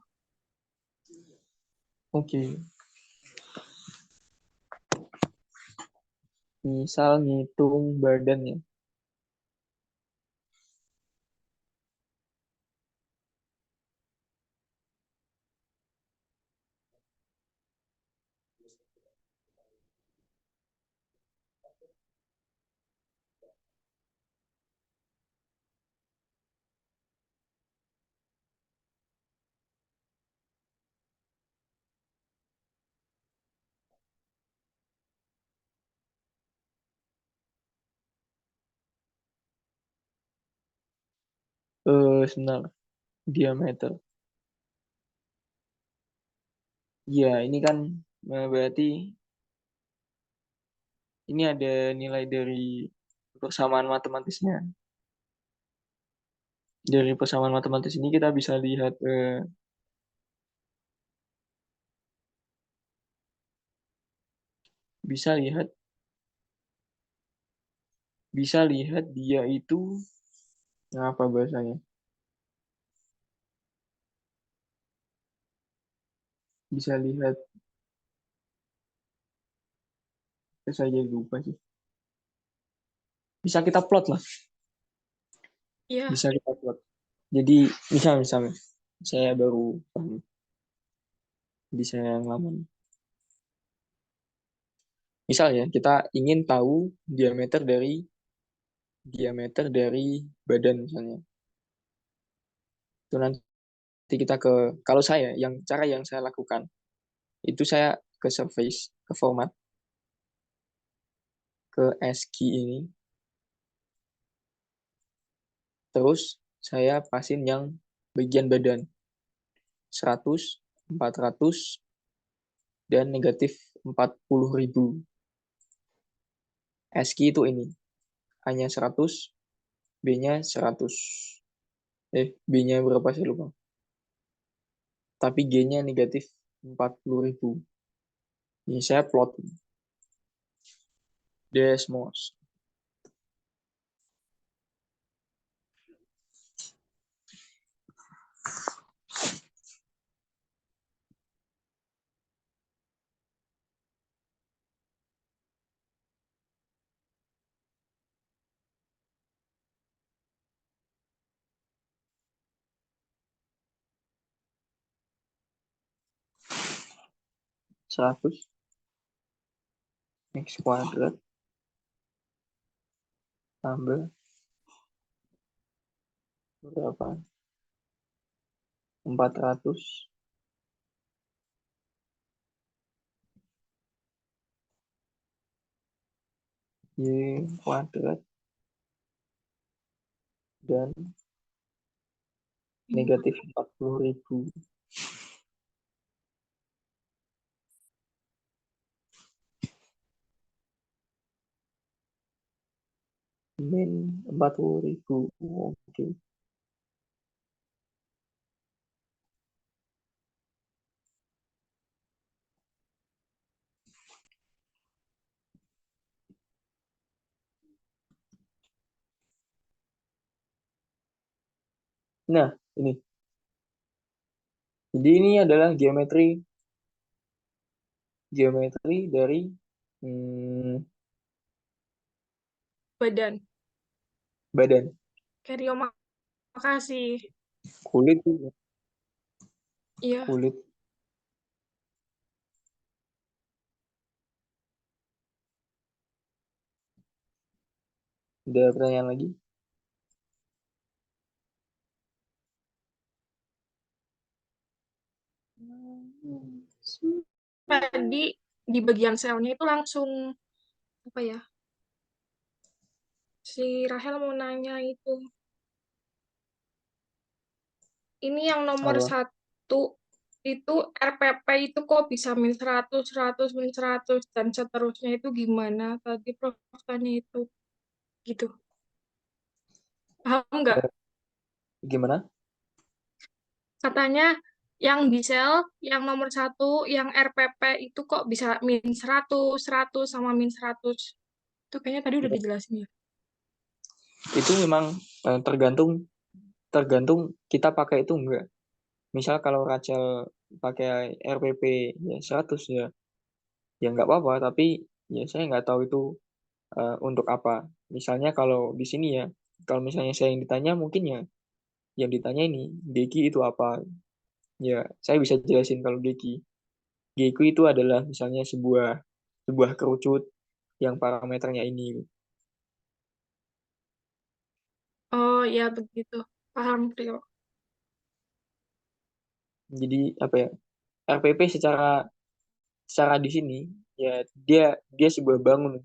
Speaker 1: Oke. Misal ngitung badannya. Sebentar. Diameter. Ya, ini kan berarti ini ada nilai dari persamaan matematisnya. Dari persamaan matematis ini kita bisa lihat bisa lihat dia itu apa bahasanya? Bisa lihat saya jadi lupa sih. Bisa kita plot lah.
Speaker 3: Iya,
Speaker 1: Bisa kita plot. Jadi misalnya saya baru paham, bisa yang lama. Misalnya kita ingin tahu diameter dari badan misalnya. Itu nanti kita kalau saya cara yang saya lakukan itu saya ke surface, ke format, ke ASCII ini, terus saya pasin yang bagian badan 100, 400, dan negatif 40.000. ASCII itu ini hanya 100, B-nya 100. B-nya berapa saya lupa. Tapi G-nya negatif 40.000. Ini saya plot. Desmos. Seratus X kuadrat tambah berapa? 400 Y kuadrat dan negatif 40.000. Min 40.000. Oke. Nah, ini. Jadi ini adalah geometri dari
Speaker 3: Badan.
Speaker 1: badan.
Speaker 3: Kerio, makasih.
Speaker 1: Kulit.
Speaker 3: Iya.
Speaker 1: Kulit. Ada pertanyaan lagi?
Speaker 3: Tadi di bagian selnya itu langsung apa ya? Si Rahel mau nanya itu. Ini yang nomor
Speaker 1: Apa?
Speaker 3: 1 itu RPP itu kok bisa min 100, 100, min 100, dan seterusnya itu gimana? Tadi Prof tanya itu. Gitu. Paham nggak?
Speaker 1: Gimana?
Speaker 3: Katanya yang di sel, yang nomor 1, yang RPP itu kok bisa min 100, 100, sama min 100. Itu kayaknya tadi udah dijelasin ya.
Speaker 1: Itu memang tergantung kita pakai itu enggak. Misal kalau Rachel pakai RPP ya 100 ya, ya nggak apa-apa. Tapi ya saya nggak tahu itu untuk apa. Misalnya kalau di sini ya, kalau misalnya saya yang ditanya mungkin ya, yang ditanya ini Geki itu apa? Ya saya bisa jelasin kalau Geki. Geki itu adalah misalnya sebuah kerucut yang parameternya ini.
Speaker 3: Oh ya begitu. Paham, Rio.
Speaker 1: Jadi apa ya? RPP secara secara di sini ya dia dia sebuah bangun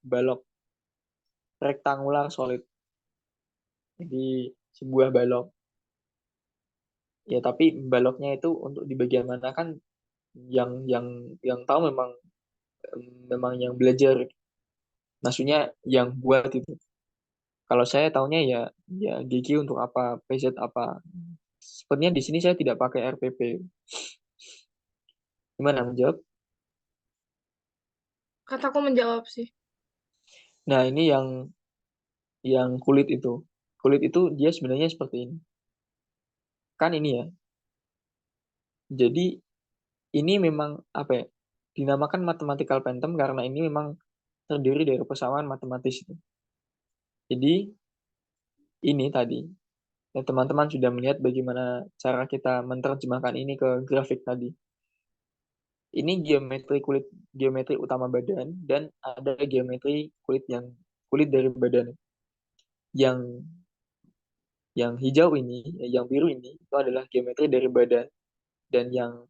Speaker 1: balok rektangular solid. Jadi sebuah balok. Ya tapi baloknya itu untuk di bagian mana kan yang tahu memang yang belajar. Maksudnya yang buat itu. Kalau saya tahunya ya GG untuk apa, PZ apa. Sepertinya di sini saya tidak pakai RPP. Gimana menjawab?
Speaker 3: Kataku menjawab sih.
Speaker 1: Nah, ini yang kulit itu. Kulit itu dia sebenarnya seperti ini. Kan ini ya. Jadi ini memang apa ya? Dinamakan mathematical phantom karena ini memang terdiri dari persamaan matematis itu. Jadi ini tadi. Dan teman-teman sudah melihat bagaimana cara kita menerjemahkan ini ke grafik tadi. Ini geometri utama badan dan ada geometri kulit dari badan. Yang yang hijau ini, yang biru ini itu adalah geometri dari badan dan yang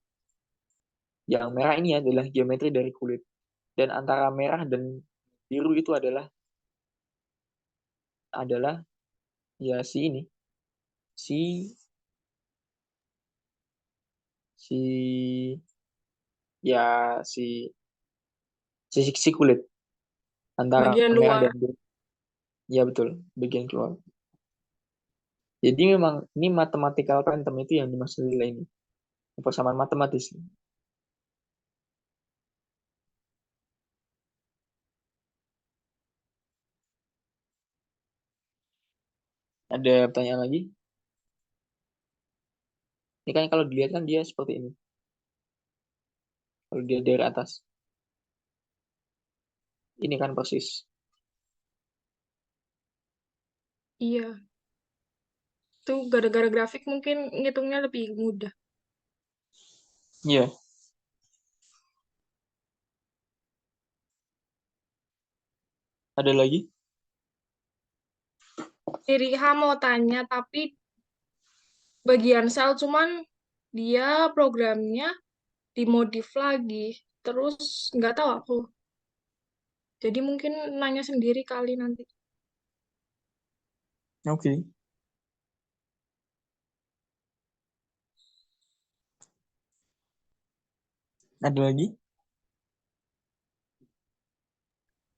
Speaker 1: merah ini adalah geometri dari kulit. Dan antara merah dan biru itu adalah ya si si ya si kulit antara
Speaker 3: Bagian
Speaker 1: merah
Speaker 3: luar.
Speaker 1: dan biru. Ya betul, bagian keluar. Jadi memang ini mathematical quantum itu yang dimaksud nilai ini. Persamaan matematis. Ada pertanyaan lagi? Ini kan kalau dilihat kan dia seperti ini. Kalau dia dari atas. Ini kan persis.
Speaker 3: Iya. Itu gara-gara grafik mungkin ngitungnya lebih mudah.
Speaker 1: Iya. Ada lagi?
Speaker 3: Diri H mau tanya, tapi bagian sel cuman dia programnya dimodif lagi. Terus nggak tahu aku. Jadi mungkin nanya sendiri kali nanti.
Speaker 1: Oke. Ada lagi?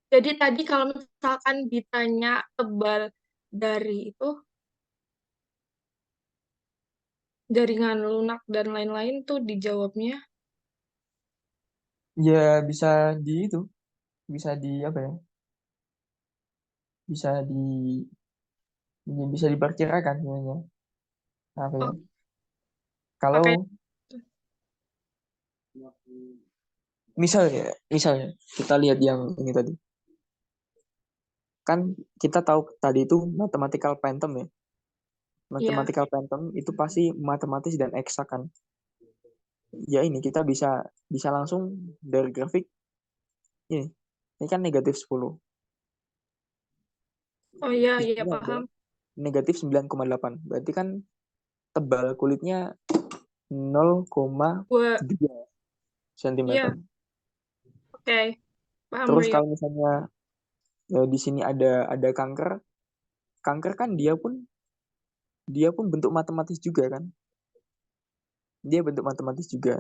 Speaker 3: Jadi tadi kalau misalkan ditanya tebal dari itu, jaringan lunak dan lain-lain tuh dijawabnya.
Speaker 1: Ya bisa di itu. Bisa di apa ya? Bisa di bisa diperkirakan sebenarnya. Apa ya?
Speaker 3: Oh, pakai
Speaker 1: Kalau misalnya kita lihat yang ini tadi. Kan kita tahu tadi itu mathematical quantum ya.
Speaker 3: ya.
Speaker 1: Mathematical quantum itu pasti matematis dan eksak kan. Ya ini kita bisa bisa langsung dari grafik ini. Ini kan -10.
Speaker 3: Oh iya,
Speaker 1: Di
Speaker 3: iya
Speaker 1: sini ada
Speaker 3: paham.
Speaker 1: -9,8. Berarti kan tebal kulitnya 0,3
Speaker 3: Gua,
Speaker 1: cm.
Speaker 3: iya, oke, paham
Speaker 1: Terus
Speaker 3: Rio.
Speaker 1: kalau misalnya di sini ada kanker, kanker kan dia pun bentuk matematis juga kan. Dia bentuk matematis juga.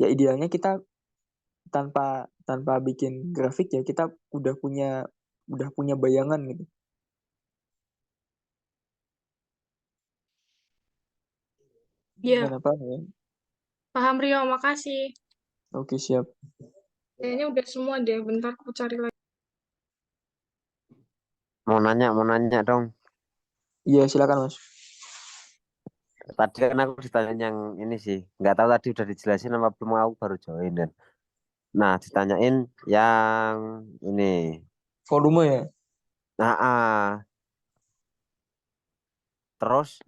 Speaker 1: Ya idealnya kita tanpa tanpa bikin grafik ya kita udah punya bayangan gitu.
Speaker 3: Iya,
Speaker 1: Gimana Pak ya?
Speaker 3: paham Rio, makasih.
Speaker 1: Oke siap.
Speaker 3: Kayaknya udah semua deh, bentar aku cari lagi.
Speaker 4: Mau nanya dong.
Speaker 1: Iya silakan Mas.
Speaker 4: Tadi kan aku ditanya yang ini sih. Nggak tahu tadi udah dijelasin apa belum, aku baru join dan. Nah, ditanyain yang ini.
Speaker 1: Volume ya.
Speaker 4: Nah, terus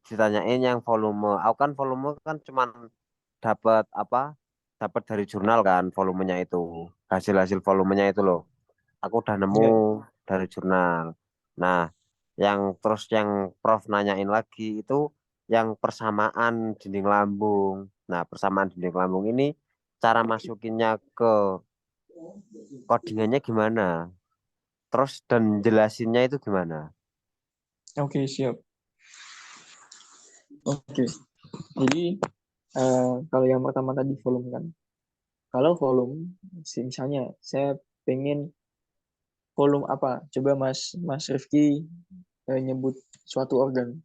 Speaker 4: ditanyain yang volume. Aku kan volume kan cuman dapat apa? Dapat dari jurnal kan volumenya itu. Hasil-hasil volumenya itu loh. Aku udah nemu
Speaker 1: Iya.
Speaker 4: dari jurnal. Nah, yang Prof nanyain lagi itu yang persamaan dinding lambung. Nah, persamaan dinding lambung ini cara masukinnya ke codingannya gimana? Terus dan jelasinnya itu gimana?
Speaker 1: Oke siap. Oke. Jadi kalau yang pertama tadi volume kan. Kalau volume, misalnya saya pengen volume apa? Coba Mas Rifki nyebut suatu organ.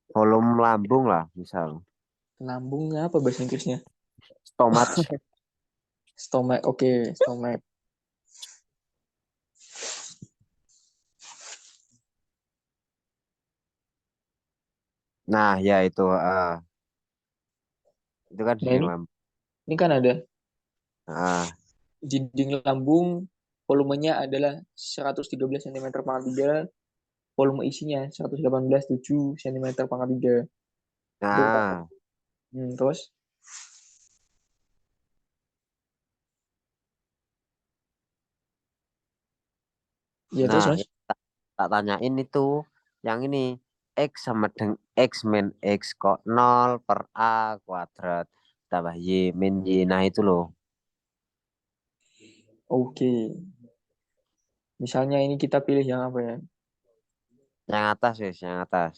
Speaker 4: Volume lambung lah, misal.
Speaker 1: Lambung apa bahasa Inggrisnya?
Speaker 4: Stomach.
Speaker 1: Stomach. Oke, stomach.
Speaker 4: Nah, ya itu kan
Speaker 1: Nah
Speaker 4: dinding
Speaker 1: ini,
Speaker 4: lambung.
Speaker 1: ini kan ada
Speaker 4: Ah,
Speaker 1: dinding lambung, volumenya adalah 113 cm per 3, volume isinya 118,7 cm pangkat 3.
Speaker 4: Nah,
Speaker 1: Terus ya terus
Speaker 4: nah
Speaker 1: Mas.
Speaker 4: tak tanyain itu yang ini X sama dengan X min X kok 0/A² tambah Y min Y. Nah itu loh.
Speaker 1: Oke. Misalnya ini kita pilih yang apa ya?
Speaker 4: Yang atas wes, yang atas.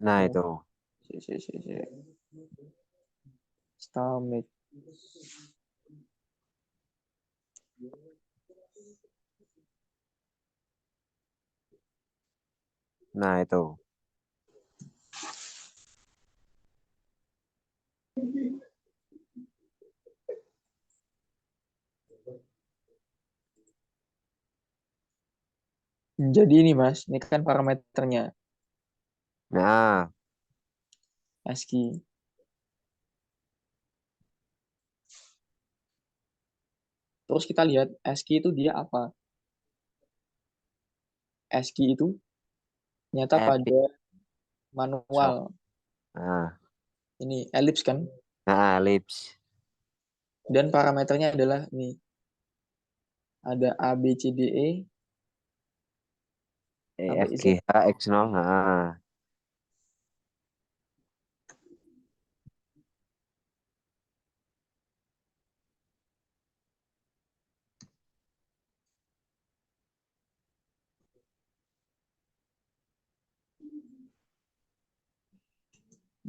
Speaker 4: Nah
Speaker 1: Oh,
Speaker 4: itu.
Speaker 1: si. Stomach.
Speaker 4: Nah itu.
Speaker 1: Jadi ini Mas, ini kan parameternya
Speaker 4: Nah,
Speaker 1: ASCII. Terus kita lihat ASCII itu dia apa? ASCII itu nyata
Speaker 4: epic
Speaker 1: pada
Speaker 4: shop.
Speaker 1: manual.
Speaker 4: Nah,
Speaker 1: Ini ellipse kan?
Speaker 4: nah lips.
Speaker 1: Dan parameternya adalah ini. Ada A, B, C, D, E
Speaker 4: E F
Speaker 1: sampai
Speaker 4: G
Speaker 1: Z.
Speaker 4: H X0. Nah,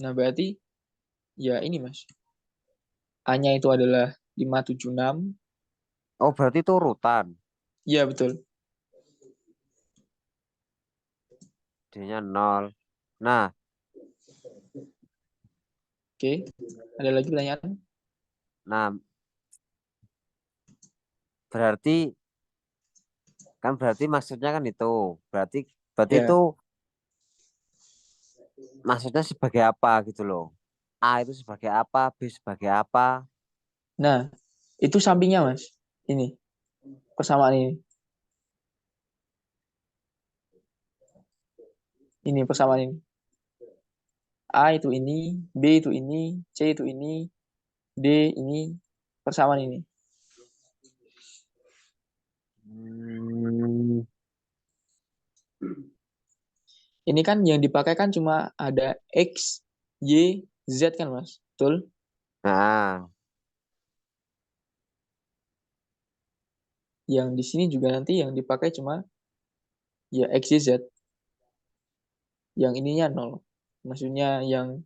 Speaker 1: Nah, berarti ya ini Mas. A-nya itu adalah 576.
Speaker 4: oh berarti itu urutan.
Speaker 1: Iya, betul.
Speaker 4: D-nya 0. Nah,
Speaker 1: Oke. Ada lagi pertanyaan?
Speaker 4: nah berarti kan berarti maksudnya kan itu. Berarti berarti itu
Speaker 1: Ya.
Speaker 4: maksudnya sebagai apa gitu loh. A itu sebagai apa, B sebagai apa.
Speaker 1: Nah, itu sampingnya Mas. Ini persamaan ini. Ini persamaan ini. A itu ini, B itu ini, C itu ini, D ini, persamaan ini.
Speaker 4: Hmm,
Speaker 1: Ini kan yang dipakai kan cuma ada X, Y, Z kan Mas? Betul?
Speaker 4: nah,
Speaker 1: Yang di sini juga nanti yang dipakai cuma ya X, Y, Z. Yang ininya 0. Maksudnya yang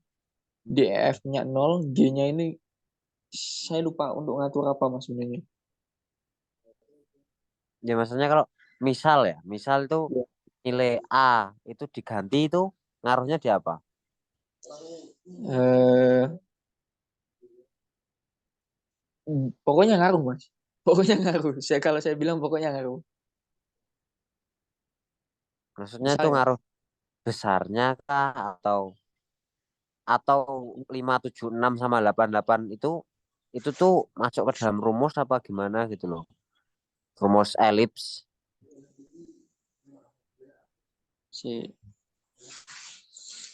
Speaker 1: DEF-nya 0, G-nya ini saya lupa untuk ngatur apa Mas sebenarnya.
Speaker 4: ya maksudnya kalau misal itu
Speaker 1: Ya.
Speaker 4: nilai A itu diganti itu ngaruhnya di apa?
Speaker 1: Eh, pokoknya ngaruh Mas. Pokoknya ngaruh. Kalau saya bilang pokoknya ngaruh.
Speaker 4: Maksudnya itu
Speaker 1: Misal ya,
Speaker 4: ngaruh besarnya kah atau 576 sama 88 itu tuh masuk ke dalam rumus apa gimana gitu loh. Rumus elips.
Speaker 1: si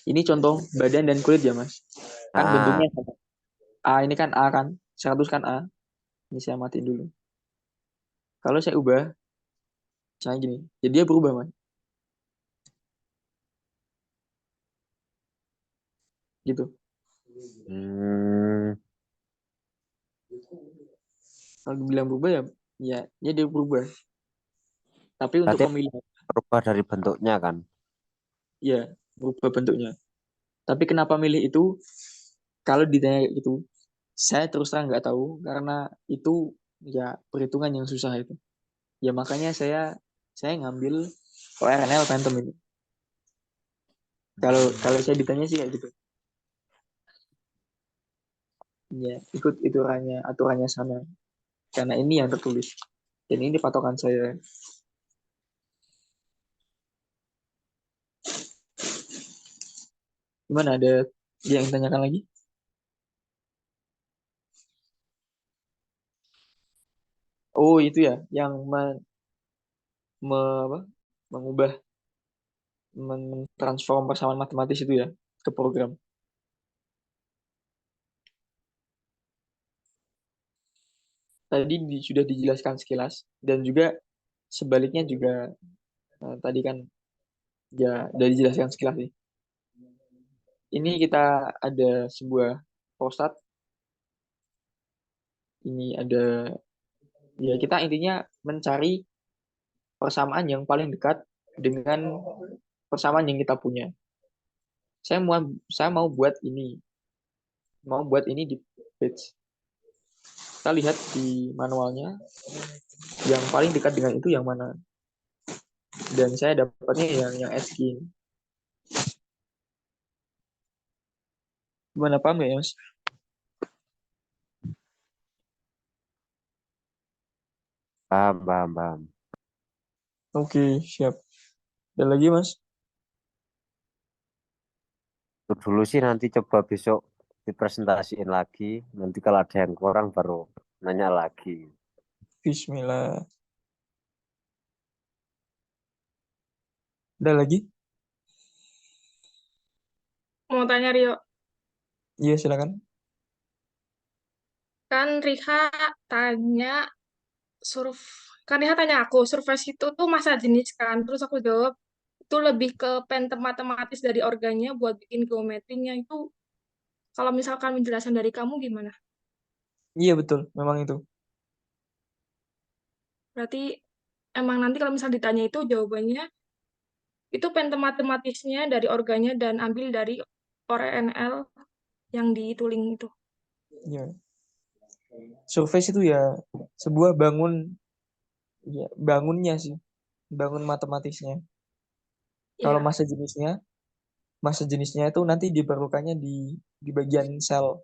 Speaker 1: ini contoh badan dan kulit ya Mas. Kan
Speaker 4: Nah,
Speaker 1: bentuknya sama. A ini kan A kan, 100 kan A. Ini saya matiin dulu. Kalau saya ubah, misalnya gini, jadi dia berubah Mas. Gitu.
Speaker 4: hmm,
Speaker 1: Kalau dibilang berubah ya dia berubah. Tapi untuk
Speaker 4: berarti
Speaker 1: pemilihan,
Speaker 4: berubah dari bentuknya kan.
Speaker 1: ya berubah bentuknya. Tapi kenapa milih itu? Kalau ditanya kayak gitu, saya terus terang nggak tahu karena itu ya perhitungan yang susah itu. Ya makanya saya ngambil ORNL Phantom itu. Kalau kalau saya ditanya sih kayak gitu. Ya ikut aturannya sana. Karena ini yang tertulis. Dan ini patokan saya. Gimana ada yang tanyakan lagi? Oh itu ya, yang apa, mengubah mentransform persamaan matematis itu ya ke program. Tadi sudah dijelaskan sekilas dan juga sebaliknya juga tadi kan ya sudah dijelaskan sekilas sih. Ini kita ada sebuah postat. Ini ada ya kita intinya mencari persamaan yang paling dekat dengan persamaan yang kita punya. Saya mau buat ini di page. Kita lihat di manualnya yang paling dekat dengan itu yang mana. Dan saya dapatnya yang ASCII. Gimana, paham ya, Mas?
Speaker 4: Paham.
Speaker 1: Oke, siap. Dan lagi, Mas?
Speaker 4: Itu dulu sih, nanti coba besok dipresentasiin lagi. Nanti kalau ada yang kurang baru nanya lagi.
Speaker 1: Bismillah. Ada lagi?
Speaker 3: Mau tanya Rio,
Speaker 1: Iya, silakan.
Speaker 3: kan Riha tanya aku, surface itu tuh masa jenis kan, terus aku jawab, itu lebih ke matematis dari organnya buat bikin geometrinya itu, kalau misalkan penjelasan dari kamu gimana?
Speaker 1: Iya, betul. Memang itu.
Speaker 3: Berarti emang nanti kalau misal ditanya itu jawabannya, itu matematisnya dari organnya dan ambil dari ORNL yang dituling itu.
Speaker 1: Iya. Surface itu ya sebuah ya, bangunnya sih. Bangun matematisnya. Kalau
Speaker 3: Iya.
Speaker 1: masa jenisnya itu nanti diperlukannya di bagian sel.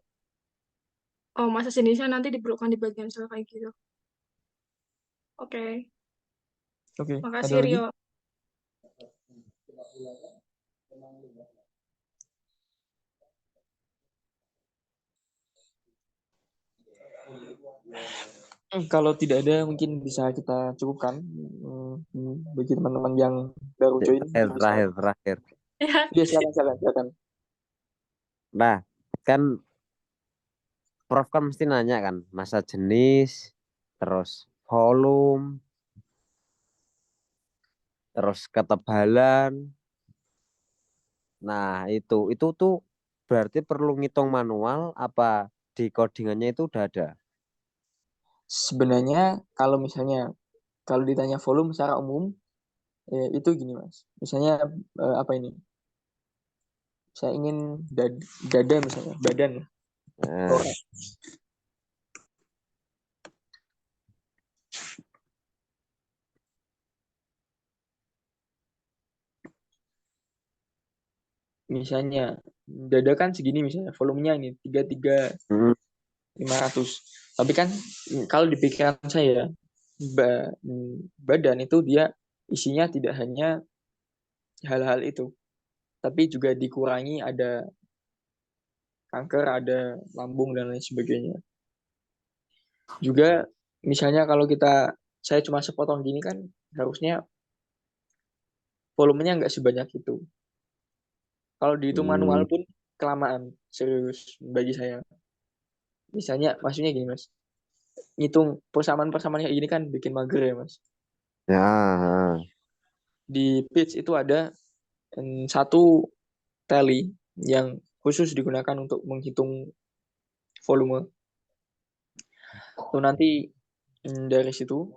Speaker 3: Oh, masa jenisnya nanti diperlukan di bagian sel kayak gitu. Oke.
Speaker 1: Oke, ada
Speaker 3: Makasih
Speaker 1: lagi?
Speaker 3: Rio.
Speaker 1: Kalau tidak ada mungkin bisa kita cukupkan bagi teman-teman yang baru join.
Speaker 4: Terakhir.
Speaker 3: Ya,
Speaker 1: Iya, silakan.
Speaker 4: Nah, kan Prof kan mesti nanya kan, masa jenis, terus volume, terus ketebalan. Nah, itu tuh berarti perlu ngitung manual apa di codingannya itu udah ada.
Speaker 1: Sebenarnya kalau ditanya volume secara umum, itu gini, Mas. Misalnya apa ini? Saya ingin dada misalnya, badan.
Speaker 4: Nah,
Speaker 1: Misalnya dada kan segini misalnya, volumenya ini 33.500.
Speaker 4: mm,
Speaker 1: Tapi kan kalau di pikiran saya badan itu dia isinya tidak hanya hal-hal itu, tapi juga dikurangi ada kanker, ada lambung dan lain sebagainya. Juga misalnya kalau saya cuma sepotong gini kan harusnya volumenya nggak sebanyak itu. Kalau dihitung manual
Speaker 4: mm,
Speaker 1: pun kelamaan, serius bagi saya. Misalnya, maksudnya gini, Mas. Ngitung persamaan-persamaan kayak gini kan bikin mager ya, Mas.
Speaker 4: ya,
Speaker 1: Di page itu ada satu tally yang khusus digunakan untuk menghitung volume. Lalu nanti dari situ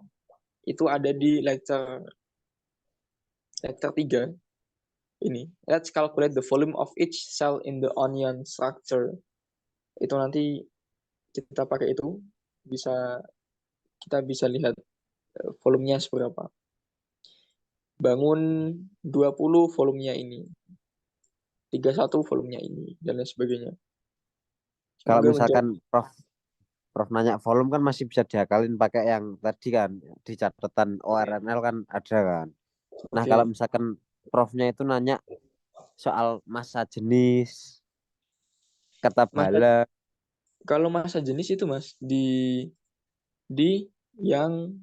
Speaker 1: itu ada di lecture 3 ini. Let's calculate the volume of each cell in the onion structure. Itu nanti kita pakai itu kita bisa lihat volumenya seberapa. Bangun 20 volumenya ini. 31 volumenya ini dan lain sebagainya.
Speaker 4: kalau
Speaker 1: Semoga menjawab.
Speaker 4: misalkan Prof nanya volume kan masih bisa diakalin pakai yang tadi kan di catatan ORNL kan ada kan. Nah,
Speaker 1: Oke.
Speaker 4: kalau misalkan Profnya itu nanya soal masa jenis,
Speaker 1: Masa
Speaker 4: ketebalan,
Speaker 1: Kalau masa jenis itu, Mas, di yang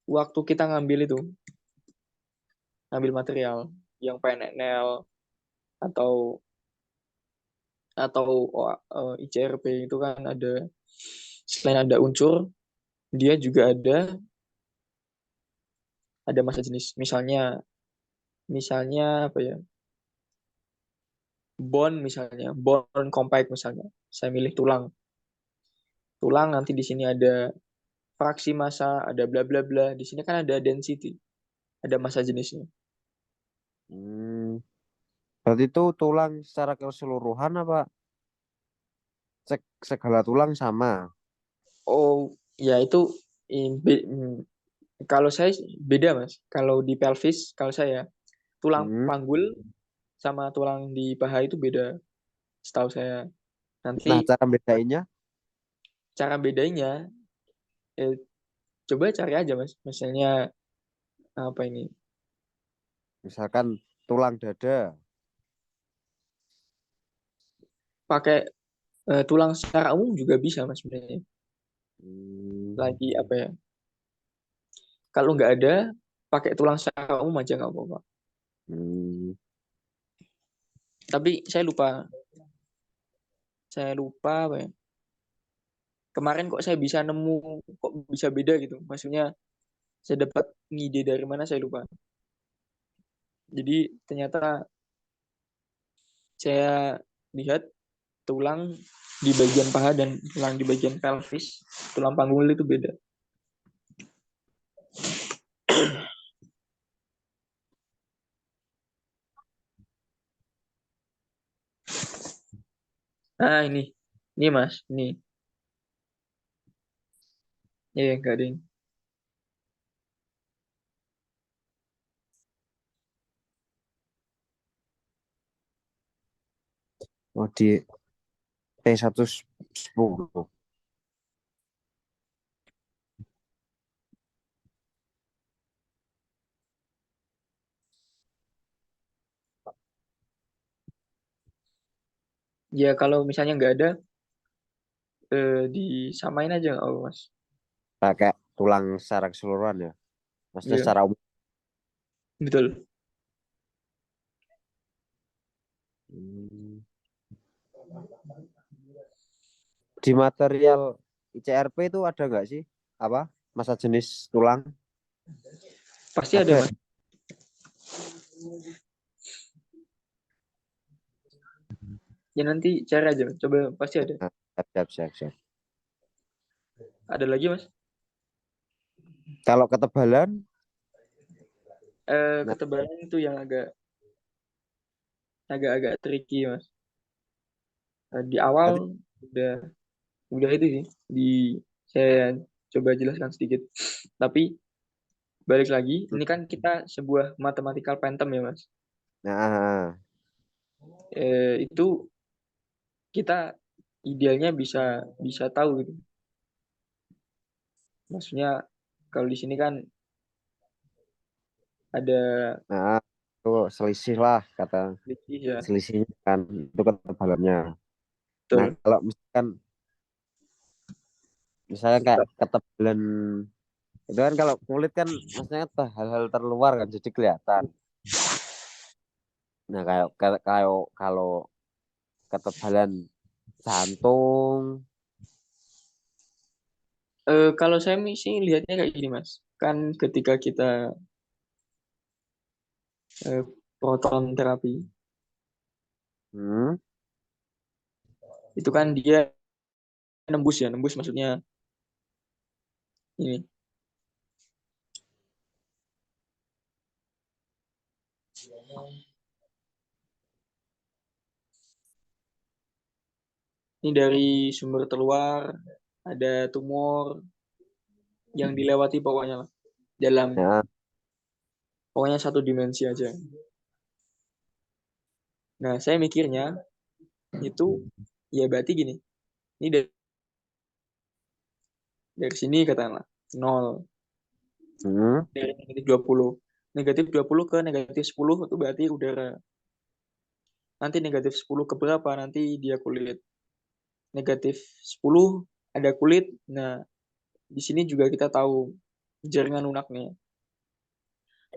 Speaker 1: waktu kita ngambil material. yang PNL atau ICRP itu kan ada, selain ada unsur, dia juga ada massa jenis. Misalnya apa ya? Bond compact misalnya. Saya milih tulang. Tulang nanti di sini ada fraksi massa, ada bla bla bla. Di sini kan ada density, ada massa jenisnya.
Speaker 4: Berarti itu tulang secara keseluruhan apa segala tulang sama?
Speaker 1: Oh, ya itu kalau saya beda Mas. Kalau di pelvis, kalau saya tulang
Speaker 4: Hmm.
Speaker 1: panggul sama tulang di paha itu beda, setahu saya. Nanti
Speaker 4: Nah, cara bedainnya
Speaker 1: cara bedanya, eh, coba cari aja Mas. Misalnya apa ini?
Speaker 4: misalkan tulang dada.
Speaker 1: Pakai tulang secara umum juga bisa Mas sebenarnya.
Speaker 4: Hmm.
Speaker 1: Lagi apa ya? Kalau nggak ada, pakai tulang secara umum aja nggak apa-apa.
Speaker 4: Hmm.
Speaker 1: Tapi saya lupa apa ya? Kemarin kok saya bisa nemu, kok bisa beda gitu. Maksudnya saya dapat ngide dari mana saya lupa. Jadi ternyata saya lihat tulang di bagian paha dan tulang di bagian pelvis, tulang panggul itu beda. Ah ini Mas, ini. Ya enggak ada.
Speaker 4: Oh, di T110.
Speaker 1: Ya kalau misalnya nggak ada, disamain aja nggak apa Mas?
Speaker 4: Pakai tulang secara keseluruhan ya. Maksudnya
Speaker 1: Iya,
Speaker 4: secara umum.
Speaker 1: betul.
Speaker 4: Hmm. Di material ICRP itu ada nggak sih apa massa jenis tulang?
Speaker 1: Pasti ada
Speaker 4: Ada.
Speaker 1: Mas. Ya nanti cari aja, coba pasti ada.
Speaker 4: Nah, siap.
Speaker 1: Ada lagi Mas?
Speaker 4: Kalau ketebalan, nah,
Speaker 1: Ketebalan itu yang agak-agak tricky Mas. Di awal
Speaker 4: berarti
Speaker 1: udah udah itu sih, saya coba jelaskan sedikit. Tapi balik lagi, ini kan kita sebuah mathematical phantom ya Mas.
Speaker 4: nah,
Speaker 1: Itu kita idealnya bisa bisa tahu gitu. Maksudnya kalau di sini kan ada
Speaker 4: nah itu selisih lah kata
Speaker 1: selisih ya,
Speaker 4: selisihnya kan itu ketebalannya. Nah,
Speaker 1: betul.
Speaker 4: kalau misalnya kayak ketebalan itu kan kalau kulit kan maksudnya hal-hal terluar kan jadi kelihatan. Nah, kayak kayak kayak- kalau ketebalan jantung,
Speaker 1: Kalau saya sih lihatnya kayak gini Mas. Kan ketika kita eh, proton terapi
Speaker 4: hmm,
Speaker 1: itu kan dia nembus ya, nembus maksudnya ini. Ini dari sumber terluar, ada tumor yang dilewati pokoknya lah.
Speaker 4: ya,
Speaker 1: Pokoknya satu dimensi aja. Nah, saya mikirnya itu ya berarti gini. Ini dari sini katakanlah 0,
Speaker 4: hmm,
Speaker 1: dari negatif 20. Negatif 20 ke negatif 10 itu berarti udara. Nanti negatif 10 ke berapa? Nanti dia kulit. Negatif 10 ada kulit. Nah, di sini juga kita tahu jaringan lunaknya.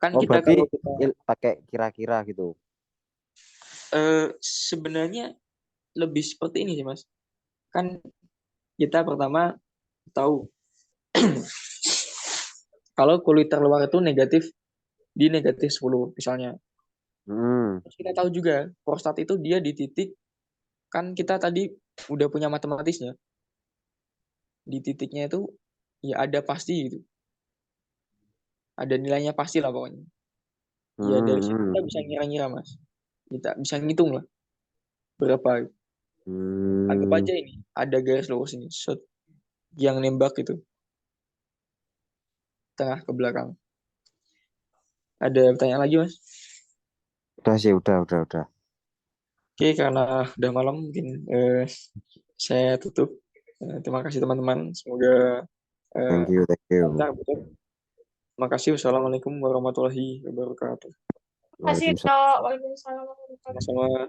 Speaker 1: Kan
Speaker 4: Oh,
Speaker 1: kita
Speaker 4: berarti
Speaker 1: kalau kita
Speaker 4: pakai kira-kira gitu.
Speaker 1: sebenarnya lebih seperti ini sih Mas. Kan kita pertama tahu kalau kulit terluar itu negatif di negatif 10 misalnya.
Speaker 4: Hmm.
Speaker 1: Terus kita tahu juga prostat itu dia di titik, kan kita tadi udah punya matematisnya. Di titiknya itu ya ada pasti gitu. Ada nilainya pasti lah pokoknya. Ya dari situ
Speaker 4: Hmm.
Speaker 1: kita bisa ngira-ngira Mas. Kita bisa ngitung lah berapa. Anggap
Speaker 4: Hmm.
Speaker 1: aja ini ada garis lurus ini, shot yang nembak itu tengah ke belakang. Ada pertanyaan lagi Mas?
Speaker 4: Udah sih, udah.
Speaker 1: Oke, karena udah malam mungkin saya tutup. Terima kasih teman-teman. Semoga
Speaker 4: Thank
Speaker 1: eh,
Speaker 4: you, thank you.
Speaker 1: lancar betul. Terima kasih. Wassalamualaikum warahmatullahi wabarakatuh.
Speaker 3: Kasih
Speaker 4: Waalaikumsalam.
Speaker 3: toh. Waalaikumsalam warahmatullahi wabarakatuh.
Speaker 1: Sama-sama.